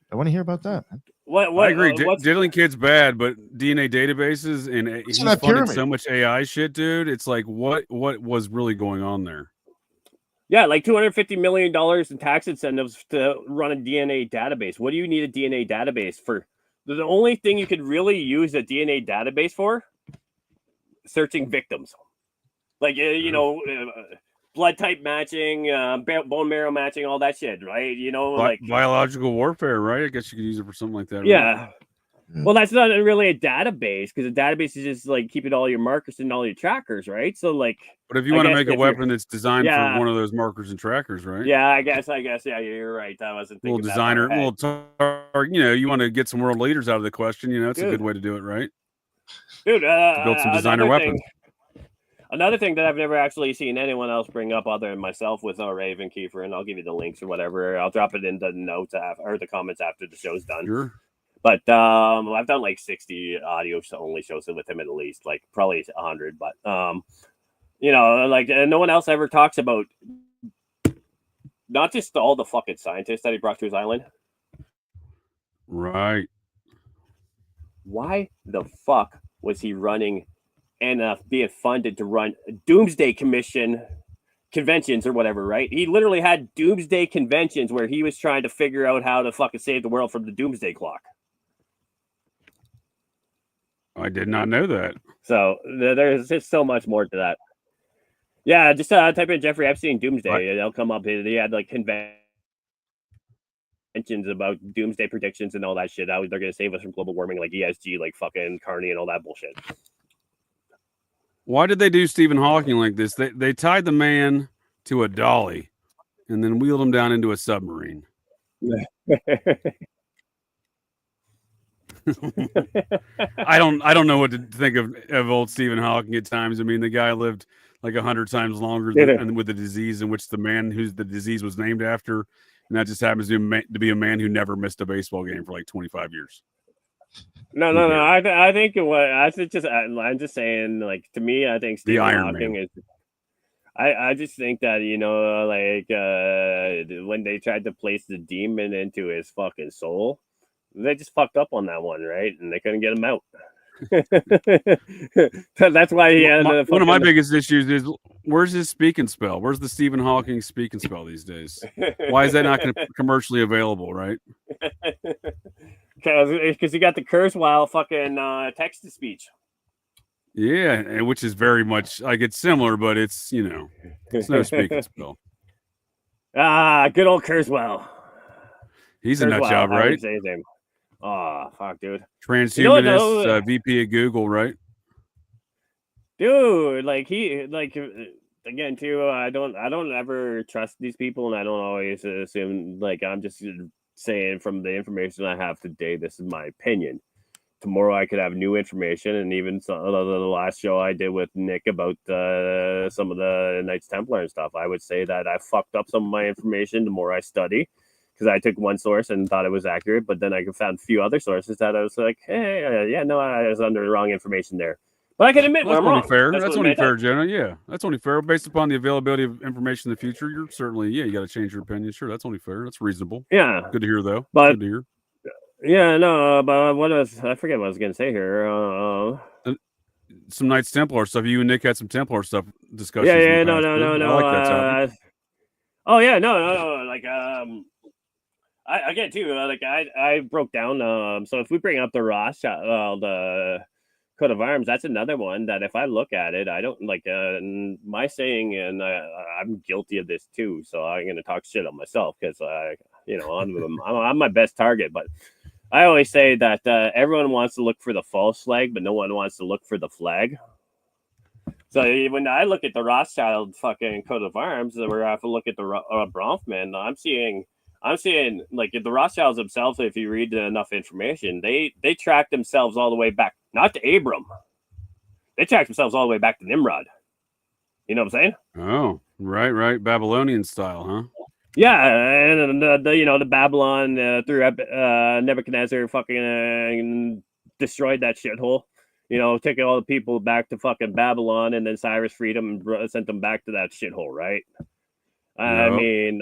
I want to hear about that, man. I agree. Diddling kid's bad, but DNA databases and he's funded so much AI shit, dude. It's like what was really going on there? Yeah, like $250 million in tax incentives to run a DNA database. What do you need a DNA database for? The only thing you could really use a DNA database for, searching victims. Like, blood type matching, bone marrow matching, all that shit, right? Like biological warfare, right? I guess you could use it for something like that. Right? Yeah. Well, that's not really a database because a database is just like keeping all your markers and all your trackers, right? So, like, but if you want to make a weapon that's designed for one of those markers and trackers, right? Yeah, I guess, yeah, you're right. I wasn't thinking little designer, little target. You want to get some world leaders out of the question. It's a good way to do it, right? Dude, to build some designer weapons. Another thing that I've never actually seen anyone else bring up other than myself with Raven Kiefer, and I'll give you the links or whatever. I'll drop it in the notes or the comments after the show's done. Sure. But I've done like 60 audio only shows with him at least, like probably 100. But like no one else ever talks about not just all the fucking scientists that he brought to his island. Right. Why the fuck was he running and being funded to run Doomsday conventions or whatever, right? He literally had Doomsday conventions where he was trying to figure out how to fucking save the world from the Doomsday Clock. I did not know that. So there's just so much more to that. Yeah, just type in Jeffrey Epstein Doomsday. It'll come up. He had like conventions about doomsday predictions and all that shit. How they're going to save us from global warming, like ESG, like fucking Carney and all that bullshit. Why did they do Stephen Hawking like this? They tied the man to a dolly and then wheeled him down into a submarine. I don't know what to think of old Stephen Hawking at times. I mean, the guy lived like 100 times longer with a disease in which the man whose the disease was named after, and that just happens to be a man who never missed a baseball game for like 25 years. No. I think I'm just saying, like, to me, I think Stephen Hawking is. I just think that when they tried to place the demon into his fucking soul, they just fucked up on that one, right? And they couldn't get him out. That's why he had one of my biggest issues is where's his speak and spell? Where's the Stephen Hawking speak and spell these days? Why is that not commercially available, right? Because you got the curse while fucking text to speech. Yeah, and which is very much like it's similar, but it's it's no speak and spell. Good old Kurzweil. He's a nut job, right? Say his name. Oh, fuck, dude. Transhumanist, VP of Google, right? Dude, again too. I don't ever trust these people, and I don't always assume. Like, I'm just saying from the information I have today, this is my opinion. Tomorrow I could have new information, and even the last show I did with Nick about some of the Knights Templar and stuff, I would say that I fucked up some of my information the more I study, because I took one source and thought it was accurate, but then I found a few other sources that I was like, hey, I was under the wrong information there. But I can admit when I'm wrong. Fair. That's only fair, Jonah. Yeah, that's only fair. Based upon the availability of information in the future, you're certainly, you got to change your opinion. Sure, that's only fair. That's reasonable. Yeah. Good to hear, though. But, good to hear. Yeah, no, but I forget what I was going to say here. Some Knights Templar stuff. You and Nick had some Templar stuff discussions. Yeah, no. I like that topic. Oh, yeah, no. Like, I again, too, I broke down. So if we bring up the Rothschild, the coat of arms, that's another one that if I look at it, I don't like my saying, and I'm guilty of this, too. So I'm going to talk shit on myself because, I'm my best target, but I always say that everyone wants to look for the false flag, but no one wants to look for the flag. So when I look at the Rothschild fucking coat of arms, where I have to look at the Bronfman, I'm seeing like the Rothschilds themselves. If you read enough information, they track themselves all the way back, not to Abram. They track themselves all the way back to Nimrod. You know what I'm saying? Oh, right, Babylonian style, huh? Yeah, and the Babylon through Nebuchadnezzar fucking destroyed that shithole. Taking all the people back to fucking Babylon, and then Cyrus freed them and sent them back to that shithole, right? I mean,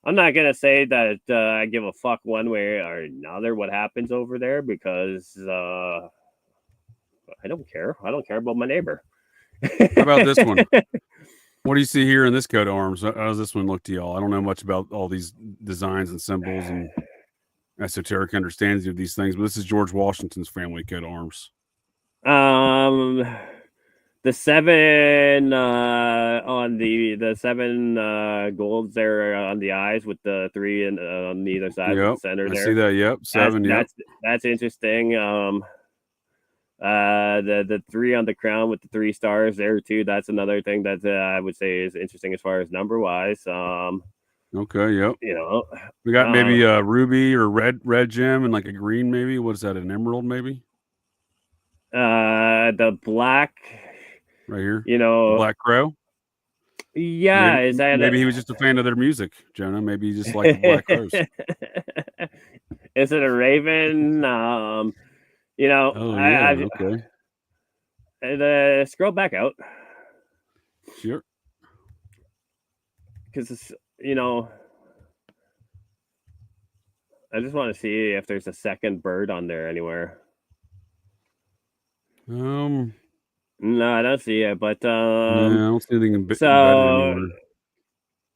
I'm not gonna say that I give a fuck one way or another what happens over there, because I don't care. I don't care about my neighbor. How about this one? What do you see here in this coat of arms? How does this one look to y'all? I don't know much about all these designs and symbols and esoteric understandings of these things, but this is George Washington's family coat of arms. The 7 on the 7 golds there on the eyes with the 3 on either side of the center there. I see that. Yep, 7. That's interesting. The 3 on the crown with the 3 stars there too. That's another thing that I would say is interesting as far as number wise. Okay. Yep. We got maybe a ruby or red gem and like a green maybe. What is that? An emerald maybe? The black. Right here. The Black Crow. Yeah, maybe, is that maybe he was just a fan of their music, Jonah? Maybe he just liked the Black Crows. Is it a raven? Oh yeah. Okay. Scroll back out. Sure. Because it's I just want to see if there's a second bird on there anywhere. No, I don't see it, but I don't see anything better anymore.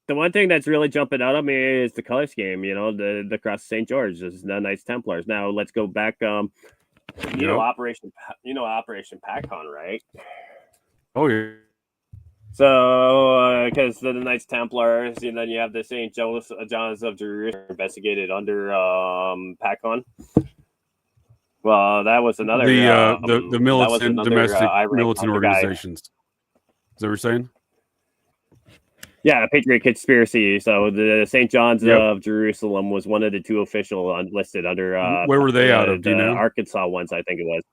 The one thing that's really jumping out at me is the color scheme. The cross of St. George is the Knights Templars. Now let's go back. Operation PacCon, right? Oh yeah. So, because the Knights Templars, and then you have the St. John's of Jerusalem investigated under PacCon. Well, that was another the militant domestic militant organizations. Is that what you're saying? Yeah, Patriot Conspiracy. So the St. John's of Jerusalem was one of the 2 official listed under. Where were they out of? Do you know? Arkansas ones, I think it was.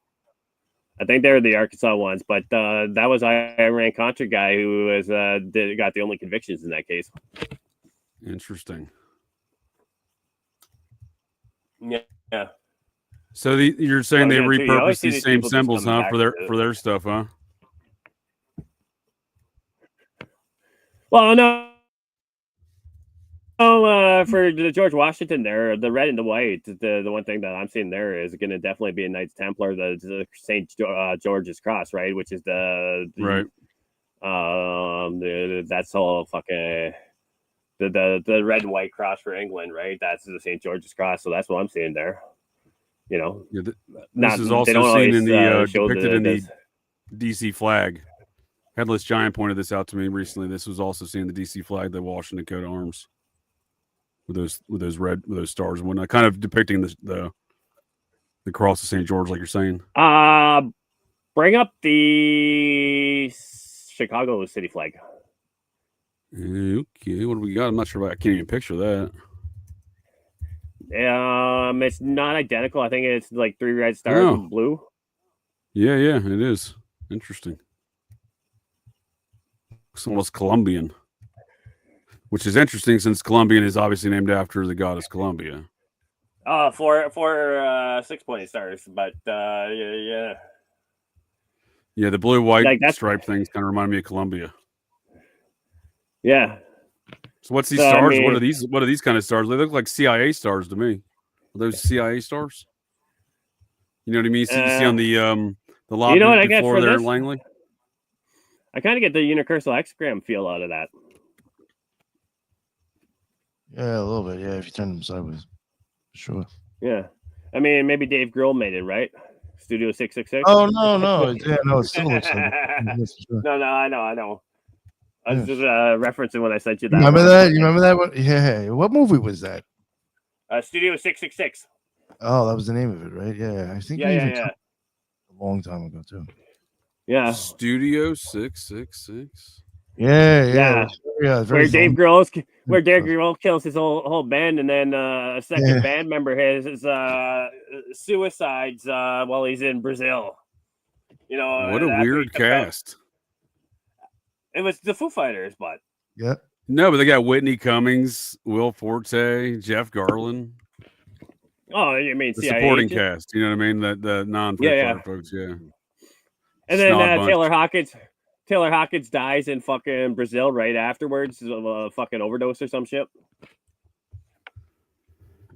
I think they're the Arkansas ones, but that was Iran Contra guy who was got the only convictions in that case. Interesting. Yeah. So you're saying they repurpose these same symbols, huh, for their stuff, huh? Well, no. For the George Washington there, the red and the white, the one thing that I'm seeing there is going to definitely be a Knights Templar, the St. George's Cross, right? Which is right. That's all fucking the red and white cross for England, right? That's the St. George's Cross, so that's what I'm seeing there. Yeah, this is also seen in the depicted in the DC flag. Headless Giant pointed this out to me recently. This was also seen in the DC flag, the Washington coat of arms, with those stars and whatnot, kind of depicting the cross of St. George, like you're saying. Bring up the Chicago city flag. Okay, what do we got? I'm not sure. I can't even picture that. It's not identical. I think it's like 3 red stars and blue. Yeah, it is. Interesting. It's almost Colombian, which is interesting since Colombian is obviously named after the goddess Columbia. For 6-pointed stars, but yeah. Yeah, the blue-white stripe things kind of remind me of Columbia. Yeah. So what's these stars? What are these kind of stars? They look like CIA stars to me. Are those CIA stars? You know what I mean? You see on the lobby before there in Langley? I kind of get the universal hexagram feel out of that. Yeah, a little bit. Yeah, if you turn them sideways. Sure. Yeah. I mean, maybe Dave Grohl made it, right? Studio 666. Oh, no. Yeah, no, it still looks like it. Sure. No, I know. I was just referencing when I sent you that. Remember that? You remember that? Yeah. What movie was that? Studio 666. Oh, that was the name of it, right? Yeah. I think yeah. a long time ago, too. Yeah. Studio 666. Yeah. Where Dave Grohl kills his whole band, and then a second band member has suicides while he's in Brazil. You know, what a weird cast. It was the Foo Fighters, but no, but they got Whitney Cummings, Will Forte, Jeff Garland. Oh, you mean the supporting cast? You know what I mean? The non-Foo Fighter folks, yeah. And then Taylor Hawkins dies in fucking Brazil right afterwards of a fucking overdose or some shit.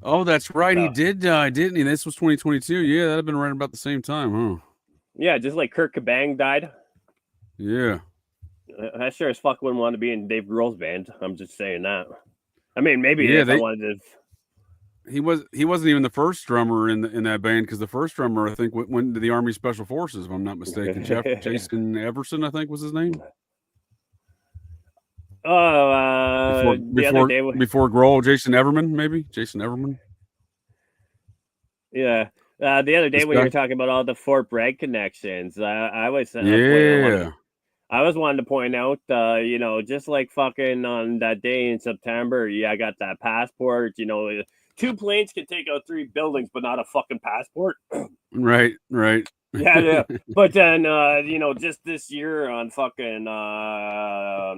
Oh, that's right. He did die, didn't he? This was 2022. Yeah, that'd have been right about the same time, huh? Yeah, just like Kurt Cobain died. Yeah. I sure as fuck wouldn't want to be in Dave Grohl's band. I'm just saying that. I mean, maybe if I wanted to. He wasn't even the first drummer in that band, because the first drummer, I think, went to the Army Special Forces, if I'm not mistaken. Jason Everson, I think, was his name. Oh, before Grohl, Jason Everman, maybe Jason Everman. Yeah, the other day when you were talking about all the Fort Bragg connections, I was I was wanting to point out, you know, just like fucking on that day in September, I got that passport. You know, 2 planes can take out 3 buildings, but not a fucking passport. Right. Yeah. But then, you know, just this year on fucking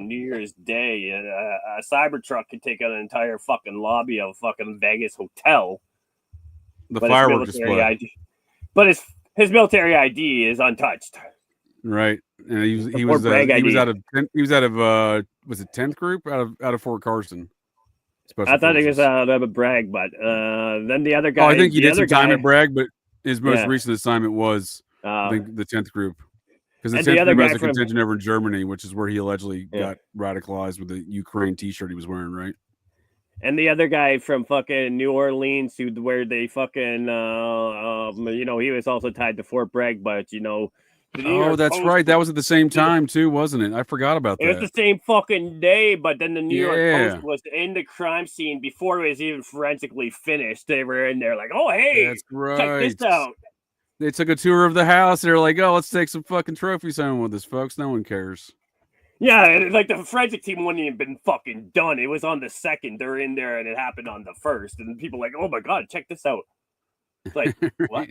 New Year's Day, a Cybertruck could take out an entire fucking lobby of a fucking Vegas hotel. The fireworks display. But his military ID is untouched. Right, and he was out of was it 10th group out of Fort Carson. I thought he was out of Bragg, but then the other guy. Oh, I think he did some time at Bragg, but his most recent assignment was I think the 10th group, because the 10th group has a contingent over in Germany, which is where he allegedly got radicalized with the Ukraine T-shirt he was wearing, right? And the other guy from fucking New Orleans, where they fucking, you know, he was also tied to Fort Bragg, but you know. Oh, that's right. That was at the same time too, wasn't it? I forgot about that. It was the same fucking day, but then the New York Post was in the crime scene before it was even forensically finished. They were in there like, oh, hey, that's right. Check this out. They took a tour of the house. They're like, oh, let's take some fucking trophies home with us, folks. No one cares. Yeah, like the forensic team wouldn't even been fucking done. It was on the 2nd. They're in there, and it happened on the 1st. And people were like, oh my god, check this out. It's like what?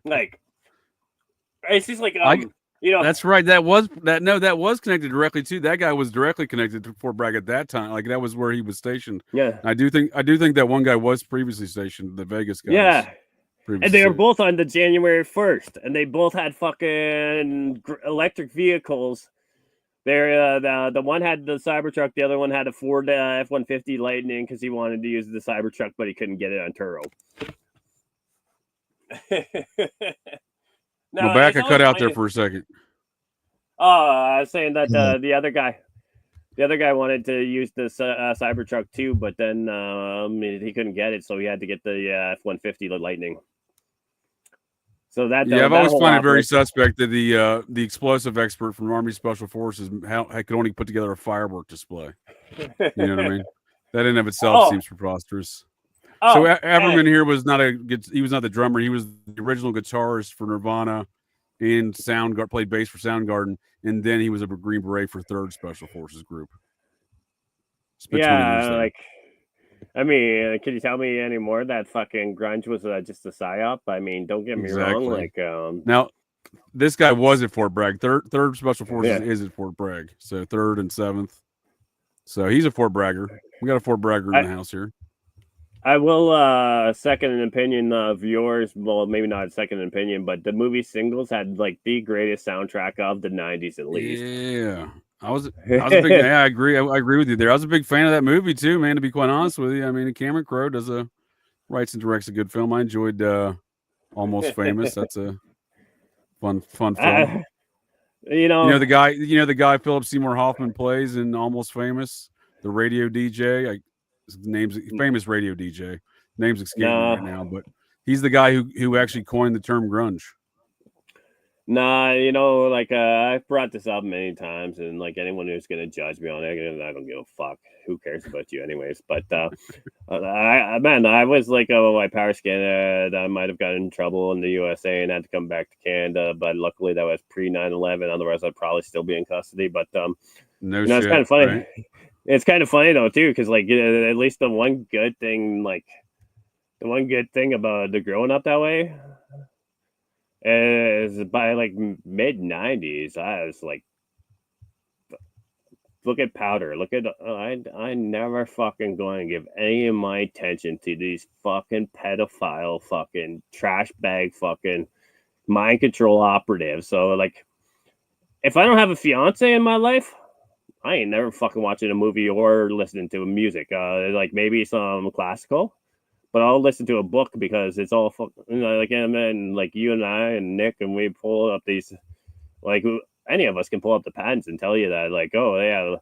Like. It's just like you know. That's right. That was connected directly to that guy. Was directly connected to Fort Bragg at that time. Like that was where he was stationed. Yeah, I do think that one guy was previously stationed. The Vegas guy. Yeah, and they were both on the January 1st, and they both had fucking electric vehicles. They're the one had the Cybertruck, the other one had a Ford F-150 Lightning because he wanted to use the Cybertruck, but he couldn't get it on Turo. No, I cut out there for a second. Oh, I was saying that the other guy wanted to use the Cybertruck too, but then he couldn't get it, so he had to get the F-150 Lightning. So that I've always found it very suspect that the explosive expert from Army Special Forces could only put together a firework display. You know what I mean? That in and of itself seems preposterous. So Everman here was not the drummer. He was the original guitarist for Nirvana and played bass for Soundgarden, and then he was a Green Beret for 3rd Special Forces group. Like, I mean, can you tell me any more that fucking grunge was just a psyop? I mean, don't get me wrong. Like, now this guy was at Fort Bragg. Third Special Forces is at Fort Bragg, so 3rd and 7th. So he's a Fort Bragger. We got a Fort Bragger in the house here. I will second an opinion of yours. Well, maybe not a second opinion, but the movie Singles had like the greatest soundtrack of the 90s at least. Yeah. I was a big I agree with you there. I was a big fan of that movie too, man, to be quite honest with you. I mean, Cameron Crowe writes and directs a good film. I enjoyed Almost Famous. That's a fun film. You know the guy Philip Seymour Hoffman plays in Almost Famous, the radio DJ. His name's famous radio DJ. Name's escaping me right now, but he's the guy who actually coined the term grunge. Nah, like I've brought this up many times, and like anyone who's gonna judge me on it, I don't give a fuck. Who cares about you, anyways? But I was like my power skinhead. I might have gotten in trouble in the USA and had to come back to Canada, but luckily that was pre 9/11. Otherwise, I'd probably still be in custody. But no shit, it's kind of funny. Right? It's kind of funny though too, because like at least the one good thing about the growing up that way is by like mid 90s, I was like, look at Powder. Look at I never fucking going to give any of my attention to these fucking pedophile fucking trash bag fucking mind control operatives. So like, if I don't have a fiance in my life, I ain't never fucking watching a movie or listening to music. Like maybe some classical, but I'll listen to a book because it's all like, and like you and I and Nick, and we pull up these, like any of us can pull up the patents and tell you that, like, oh yeah,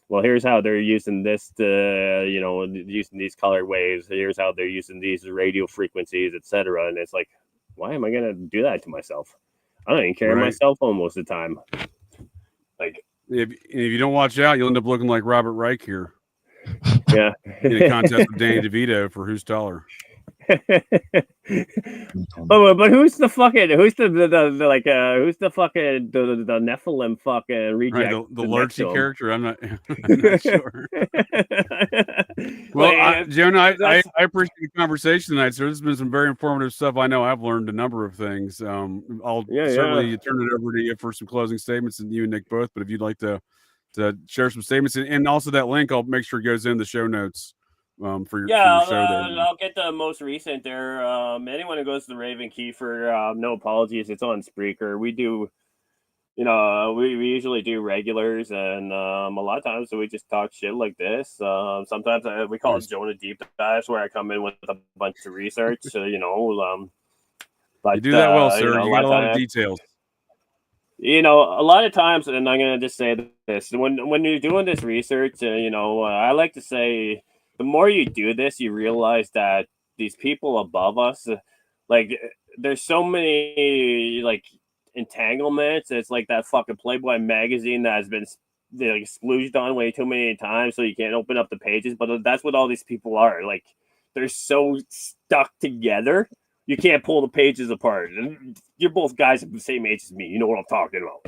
well here's how they're using this to, using these color waves. Here's how they're using these radio frequencies, etc. And it's like, why am I gonna do that to myself? I don't even carry my cell phone most of the time. Like, if you don't watch out, you'll end up looking like Robert Reich here. Yeah. In a contest with Danny DeVito for who's taller. But who's the Nephilim fucking reject? Right, the Lurchy character. I'm not sure. Well, Jonah, I appreciate the conversation tonight, sir. This has been some very informative stuff. I know I've learned a number of things. I'll certainly turn it over to you for some closing statements, and you and Nick both. But if you'd like to share some statements, and also that link, I'll make sure it goes in the show notes. For your show there. I'll get the most recent there. Anyone who goes to the Raven Kiefer, no apologies, it's on Spreaker. We do, we usually do regulars, and a lot of times we just talk shit like this. Sometimes we call it Jonah Deep Dives, where I come in with a bunch of research. But you do that well, sir. You got a lot of details. A lot of times, and I'm gonna just say this: when you're doing this research, I like to say, the more you do this, you realize that these people above us, like, there's so many like entanglements. It's like that fucking Playboy magazine that has been splooged on way too many times, so you can't open up the pages. But that's what all these people are. Like, they're so stuck together, you can't pull the pages apart. And you're both guys of the same age as me. You know what I'm talking about.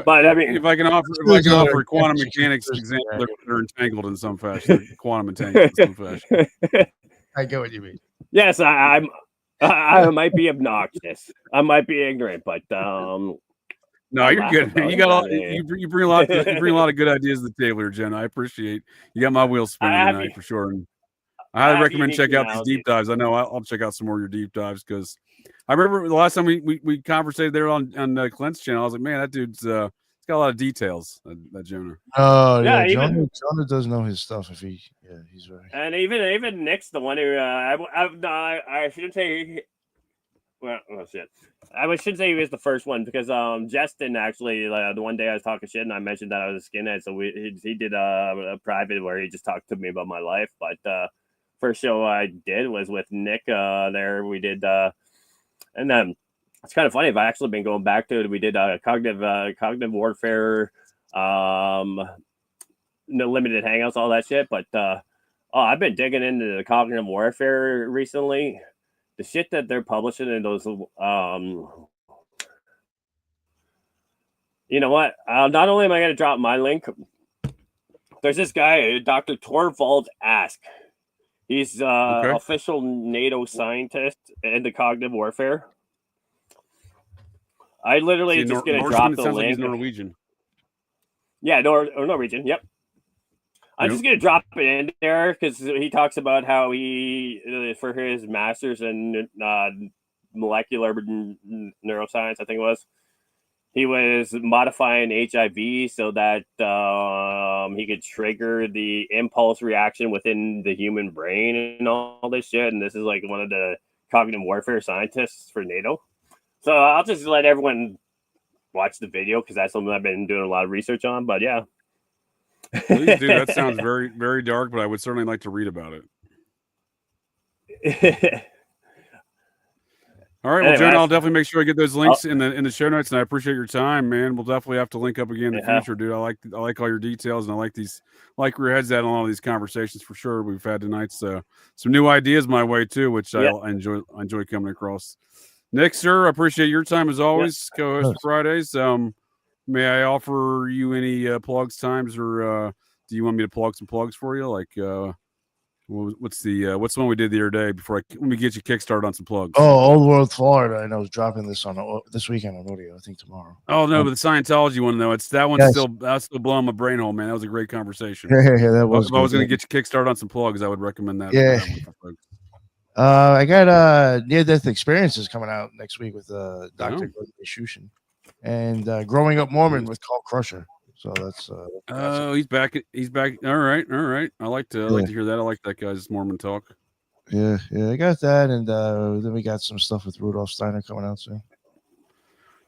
But I mean, if I can offer quantum mechanics example, they're entangled in some fashion. They're quantum entangled in some fashion. I get what you mean. Yes, I might be obnoxious. I might be ignorant, but no, you're good. You bring a lot. You bring a lot of good ideas to the table here, Jen. I appreciate. You got my wheels spinning tonight for sure. And I highly recommend check out these deep dives. I know I'll check out some more of your deep dives, because I remember the last time we conversated there on Clint's channel. I was like, man, that dude's he's got a lot of details. That Jonah. Oh yeah, Jonah does know his stuff. If he's right. And even Nick's the one who I shouldn't say. Well, shit. I shouldn't say he was the first one, because Justin actually, the one day I was talking shit and I mentioned that I was a skinhead, so he did a private where he just talked to me about my life. But first show I did was with Nick. There we did, and then it's kind of funny. I've actually been going back to it. We did cognitive warfare, limited hangouts, all that shit. But I've been digging into the cognitive warfare recently. The shit that they're publishing in those, you know what? Not only am I going to drop my link, there's this guy, Dr. Torvald Ask. He's official NATO scientist in the cognitive warfare. I literally just going to drop the link. Like he's Norwegian. Yeah, Norwegian. Yep. I'm just going to drop it in there, because he talks about how he, for his master's in molecular neuroscience, I think it was, he was modifying HIV so that he could trigger the impulse reaction within the human brain and all this shit. And this is like one of the cognitive warfare scientists for NATO. So I'll just let everyone watch the video, because that's something I've been doing a lot of research on. But yeah. Please do. That sounds very, very dark, but I would certainly like to read about it. All right, well, Jonah, I'll definitely make sure I get those links in the show notes, and I appreciate your time, man. We'll definitely have to link up again in the future, dude. I like all your details, and I like where your head's at on a lot of these conversations for sure. We've had tonight's some new ideas my way too, which I enjoy coming across. Nick, sir, I appreciate your time as always, co-host of Fridaze. May I offer you any plugs, times, or do you want me to plug some plugs for you? Like, what's the one we did the other day? Let me get you kickstarted on some plugs. Oh, Old World Florida. I know is dropping this on this weekend on audio. I think tomorrow. Oh no, but the Scientology one though, that's still blowing my brain hole, man. That was a great conversation. Yeah, that was. If I was going to get you kickstarted on some plugs, I would recommend that. Yeah. I got near-death experiences coming out next week with Dr. Shushin, and Growing Up Mormon with Carl Crusher. So that's he's back. He's back. All right. I like to hear that. I like that guy's Mormon talk. Yeah, I got that, and then we got some stuff with Rudolph Steiner coming out soon.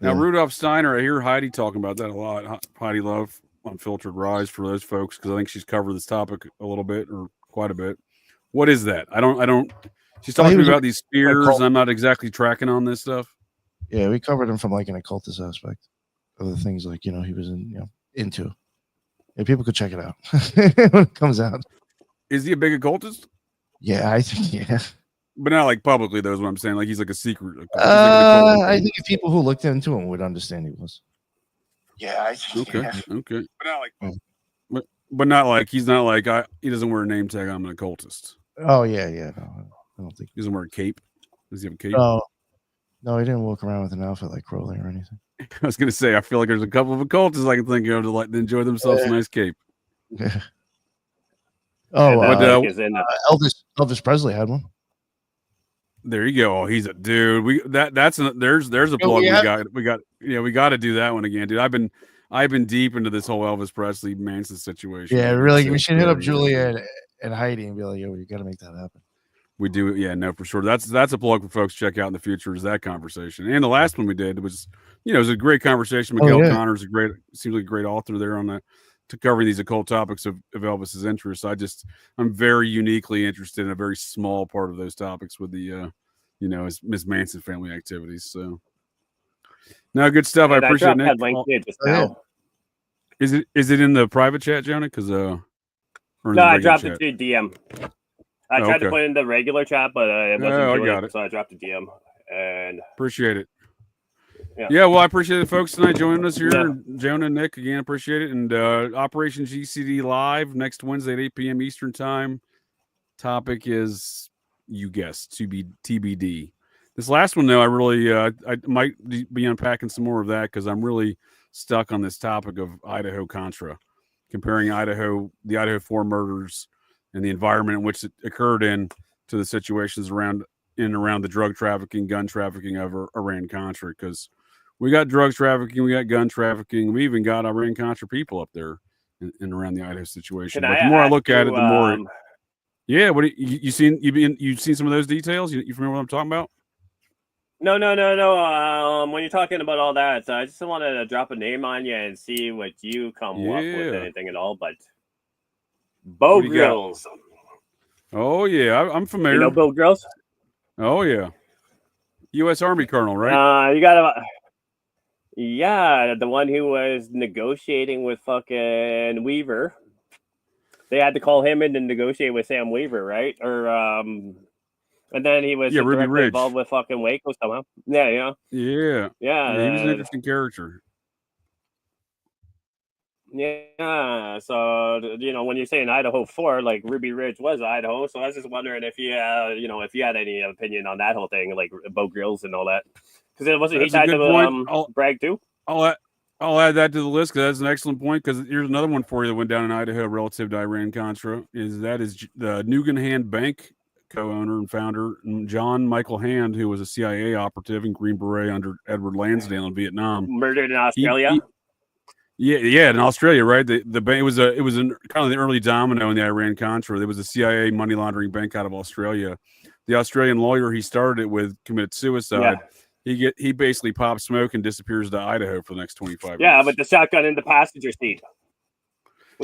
Now, Rudolph Steiner, I hear Heidi talking about that a lot. Heidi Love, Unfiltered Rise, for those folks, because I think she's covered this topic a little bit or quite a bit. What is that? I don't. She's talking about these spears. I'm not exactly tracking on this stuff. Yeah, we covered him from like an occultist aspect of the things like he was into. Yeah, people could check it out when it comes out. Is he a big occultist? Yeah, I think but not like publicly. Though is what I'm saying. Like he's like a secret. I think if people who looked into him would understand he was. Yeah, I think. Okay. But not like. But not like he's not like he doesn't wear a name tag. I'm an occultist. Oh yeah. No, I don't think he doesn't wear a cape. Does he have a cape? No, he didn't walk around with an outfit like Crowley or anything. I was gonna say I feel like there's a couple of occultists I can think of to enjoy themselves a nice cape. Yeah. Elvis Presley had one. There you go. Oh, he's a dude. There's a plug we got. We got to do that one again, dude. I've been deep into this whole Elvis Presley Manson situation. Yeah, really. We should hit up Julia and Heidi and be like, yo, you got to make that happen. We do, yeah, no, for sure. That's a plug for folks to check out in the future. Is that conversation? And the last one we did was, it was a great conversation. Miguel Connor's seems like a great author there on to covering these occult topics of Elvis's interests. I'm very uniquely interested in a very small part of those topics with the, his Miss Manson family activities. So, no, good stuff. I appreciate it. Nick. Just now. Is it in the private chat, Jonah? Because no, I dropped it to DM. I tried to put it in the regular chat, but it wasn't doing it, so I dropped a DM. And appreciate it. Yeah, well, I appreciate it, folks, tonight joining us here. Yeah. Jonah and Nick, again, appreciate it. And Operation GCD Live next Wednesday at 8 p.m. Eastern Time. Topic is, you guessed, TBD. This last one, though, I really I might be unpacking some more of that because I'm really stuck on this topic of Idaho Contra, comparing the Idaho 4 murders and the environment in which it occurred in to the situations around the drug trafficking, gun trafficking of Iran-Contra, because we got drug trafficking, we got gun trafficking, we even got Iran-Contra people up there and around the Idaho situation. But the more I look at it, the more what you've seen some of those details? You familiar with what I'm talking about? No. When you're talking about all that, I just wanted to drop a name on you and see what you come up with, anything at all. But Bo Grills. Oh yeah, I'm familiar. You know Bo Grills? Oh yeah, U.S. Army Colonel, right? You got the one who was negotiating with fucking Weaver. They had to call him in to negotiate with Sam Weaver, right? Or and then he was directly involved with fucking Waco somehow. Yeah. He was an interesting character. Yeah, so when you're saying Idaho 4, like Ruby Ridge was Idaho, so I was just wondering if you had any opinion on that whole thing, like Bo Grills and all that, because it wasn't he tried to brag too. I'll add that to the list because that's an excellent point. Because here's another one for you that went down in Idaho relative to Iran-Contra. Is the Nugan Hand Bank co-owner and founder John Michael Hand, who was a CIA operative in Green Beret under Edward Lansdale in Vietnam, murdered in Australia. Yeah, in Australia, right? The bank was kind of the early domino in the Iran-Contra. There was a CIA money laundering bank out of Australia. The Australian lawyer he started it with committed suicide. Yeah. He basically pops smoke and disappears to Idaho for the next 25 years. Yeah, with the shotgun in the passenger seat.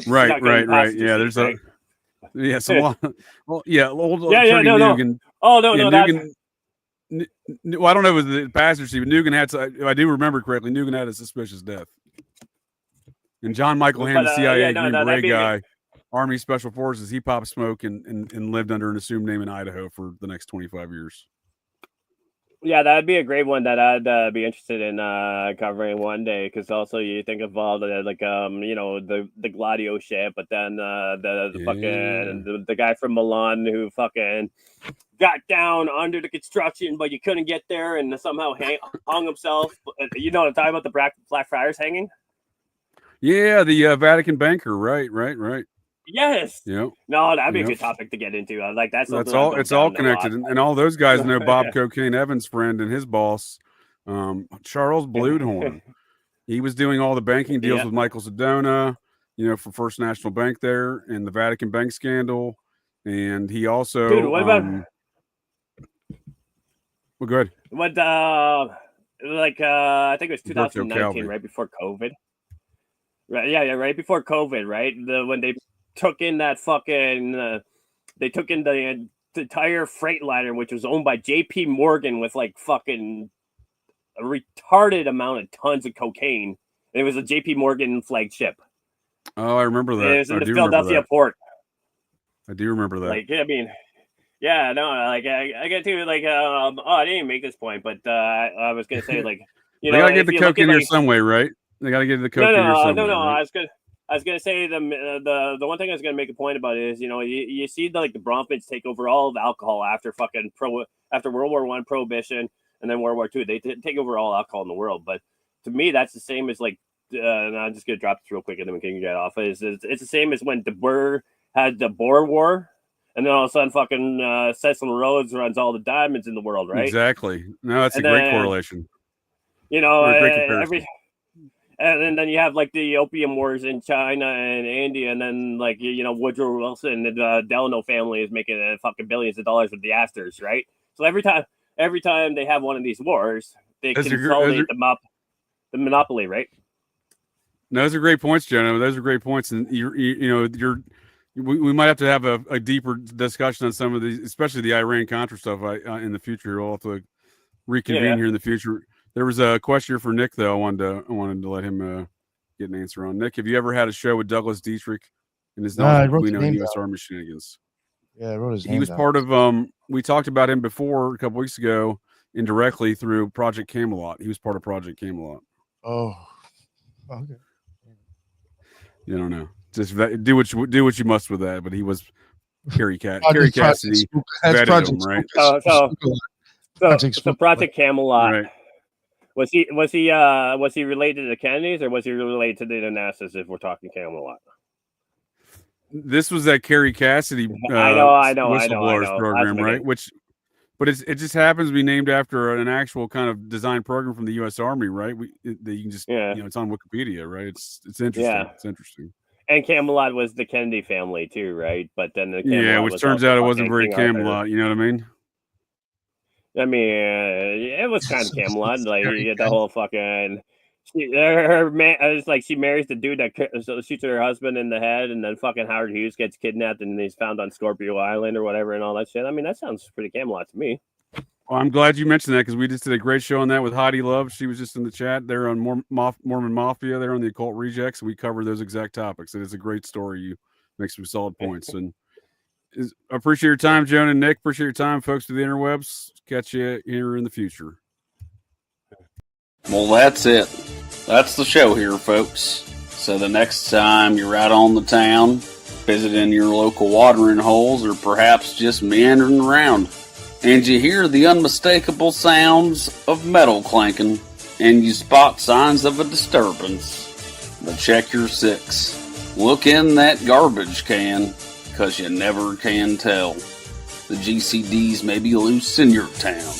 Right. Yeah, there's a well, yeah, old no. Nugan. Oh no, Well, I don't know if it was the passenger seat, but Nugent had. If I do remember correctly, Nugent had a suspicious death. And John Michael Hand, the CIA Green Beret guy, Army Special Forces, he popped smoke and lived under an assumed name in Idaho for the next 25 years. Yeah, that'd be a great one that I'd be interested in covering one day. Because also you think of all the the Gladio shit, but then the guy from Milan who fucking got down under the construction, but you couldn't get there, and somehow hung himself. You know what I'm talking about, the Blackfriars hanging? Yeah, the Vatican banker, right. Yes. Yep. No, that'd be a good topic to get into. Like that's all. It's all connected, and all those guys know Bob Cocaine Evans' friend and his boss, Charles Bluedhorn. He was doing all the banking deals with Michael Sedona, for First National Bank there, and the Vatican bank scandal, and he also. Dude, what about? Well, good. What? I think it was 2019, right before COVID. Right. Yeah. Right before COVID. Right. When they took in that fucking, they took in the entire Freightliner, which was owned by J.P. Morgan, with like fucking a retarded amount of tons of cocaine. And it was a J.P. Morgan flagship. Oh, I remember that. And it was in the Philadelphia port. I do remember that. Like, I mean, yeah, no, like I get to like, I didn't even make this point, but I was gonna say like, they gotta get the coke in here some way, right? They gotta get the coke in here some way. No. Right? I was gonna say the one thing I was gonna make a point about is you see the Bronfmans take over all of alcohol after after World War I prohibition and then World War II. They take over all alcohol in the world. But to me, that's the same as like and I'm just gonna drop this real quick and then we can get off. It's the same as when De Boer had the Boer War, and then all of a sudden fucking Cecil Rhodes runs all the diamonds in the world, right? Exactly. No, that's a great correlation. And then you have like the opium wars in China and India, and then like Woodrow Wilson and the Delano family is making fucking billions of dollars with the Astors, right? So every time they have one of these wars, they consolidate the monopoly, right? No, those are great points, Jonah. Those are great points, and we might have to have a deeper discussion on some of these, especially the Iran-Contra stuff in the future. We'll have to reconvene here in the future. There was a question here for Nick, though. I wanted to let him get an answer on. Nick, have you ever had a show with Douglas Dietrich and his U.S. Army shenanigans? Yeah, I wrote his name. He was part of. We talked about him before a couple weeks ago, indirectly through Project Camelot. He was part of Project Camelot. Oh, okay. You don't know. Just do what you must with that. But he was Kerry Cassidy. That's Project, right? So Project Camelot. Right. Was he related to the Kennedys, or was he related to the Onassis? If we're talking Camelot, this was that Kerry Cassidy. I know. Whistleblowers program, right? But it just happens to be named after an actual kind of design program from the U.S. Army, right? You can just it's on Wikipedia, right? It's interesting. Yeah. It's interesting. And Camelot was the Kennedy family too, right? But then which turns out it wasn't very Camelot. You know what I mean? I mean, it was kind of Camelot. Like you get the whole fucking. Her man, it's like she marries the dude that shoots her husband in the head, and then fucking Howard Hughes gets kidnapped and he's found on Scorpio Island or whatever, and all that shit. I mean, that sounds pretty Camelot to me. Well, I'm glad you mentioned that because we just did a great show on that with Heidi Love. She was just in the chat there on Mormon Mafia. There on the Occult Rejects. We covered those exact topics. It is a great story. You make some solid points, and I appreciate your time, Jonah and Nick. Appreciate your time, folks, to the interwebs. Catch you here in the future. Well, that's it. That's the show here, folks. So the next time you're out on the town, visiting your local watering holes, or perhaps just meandering around, and you hear the unmistakable sounds of metal clanking, and you spot signs of a disturbance, but check your six. Look in that garbage can, 'cause you never can tell. The GCDs may be loose in your town.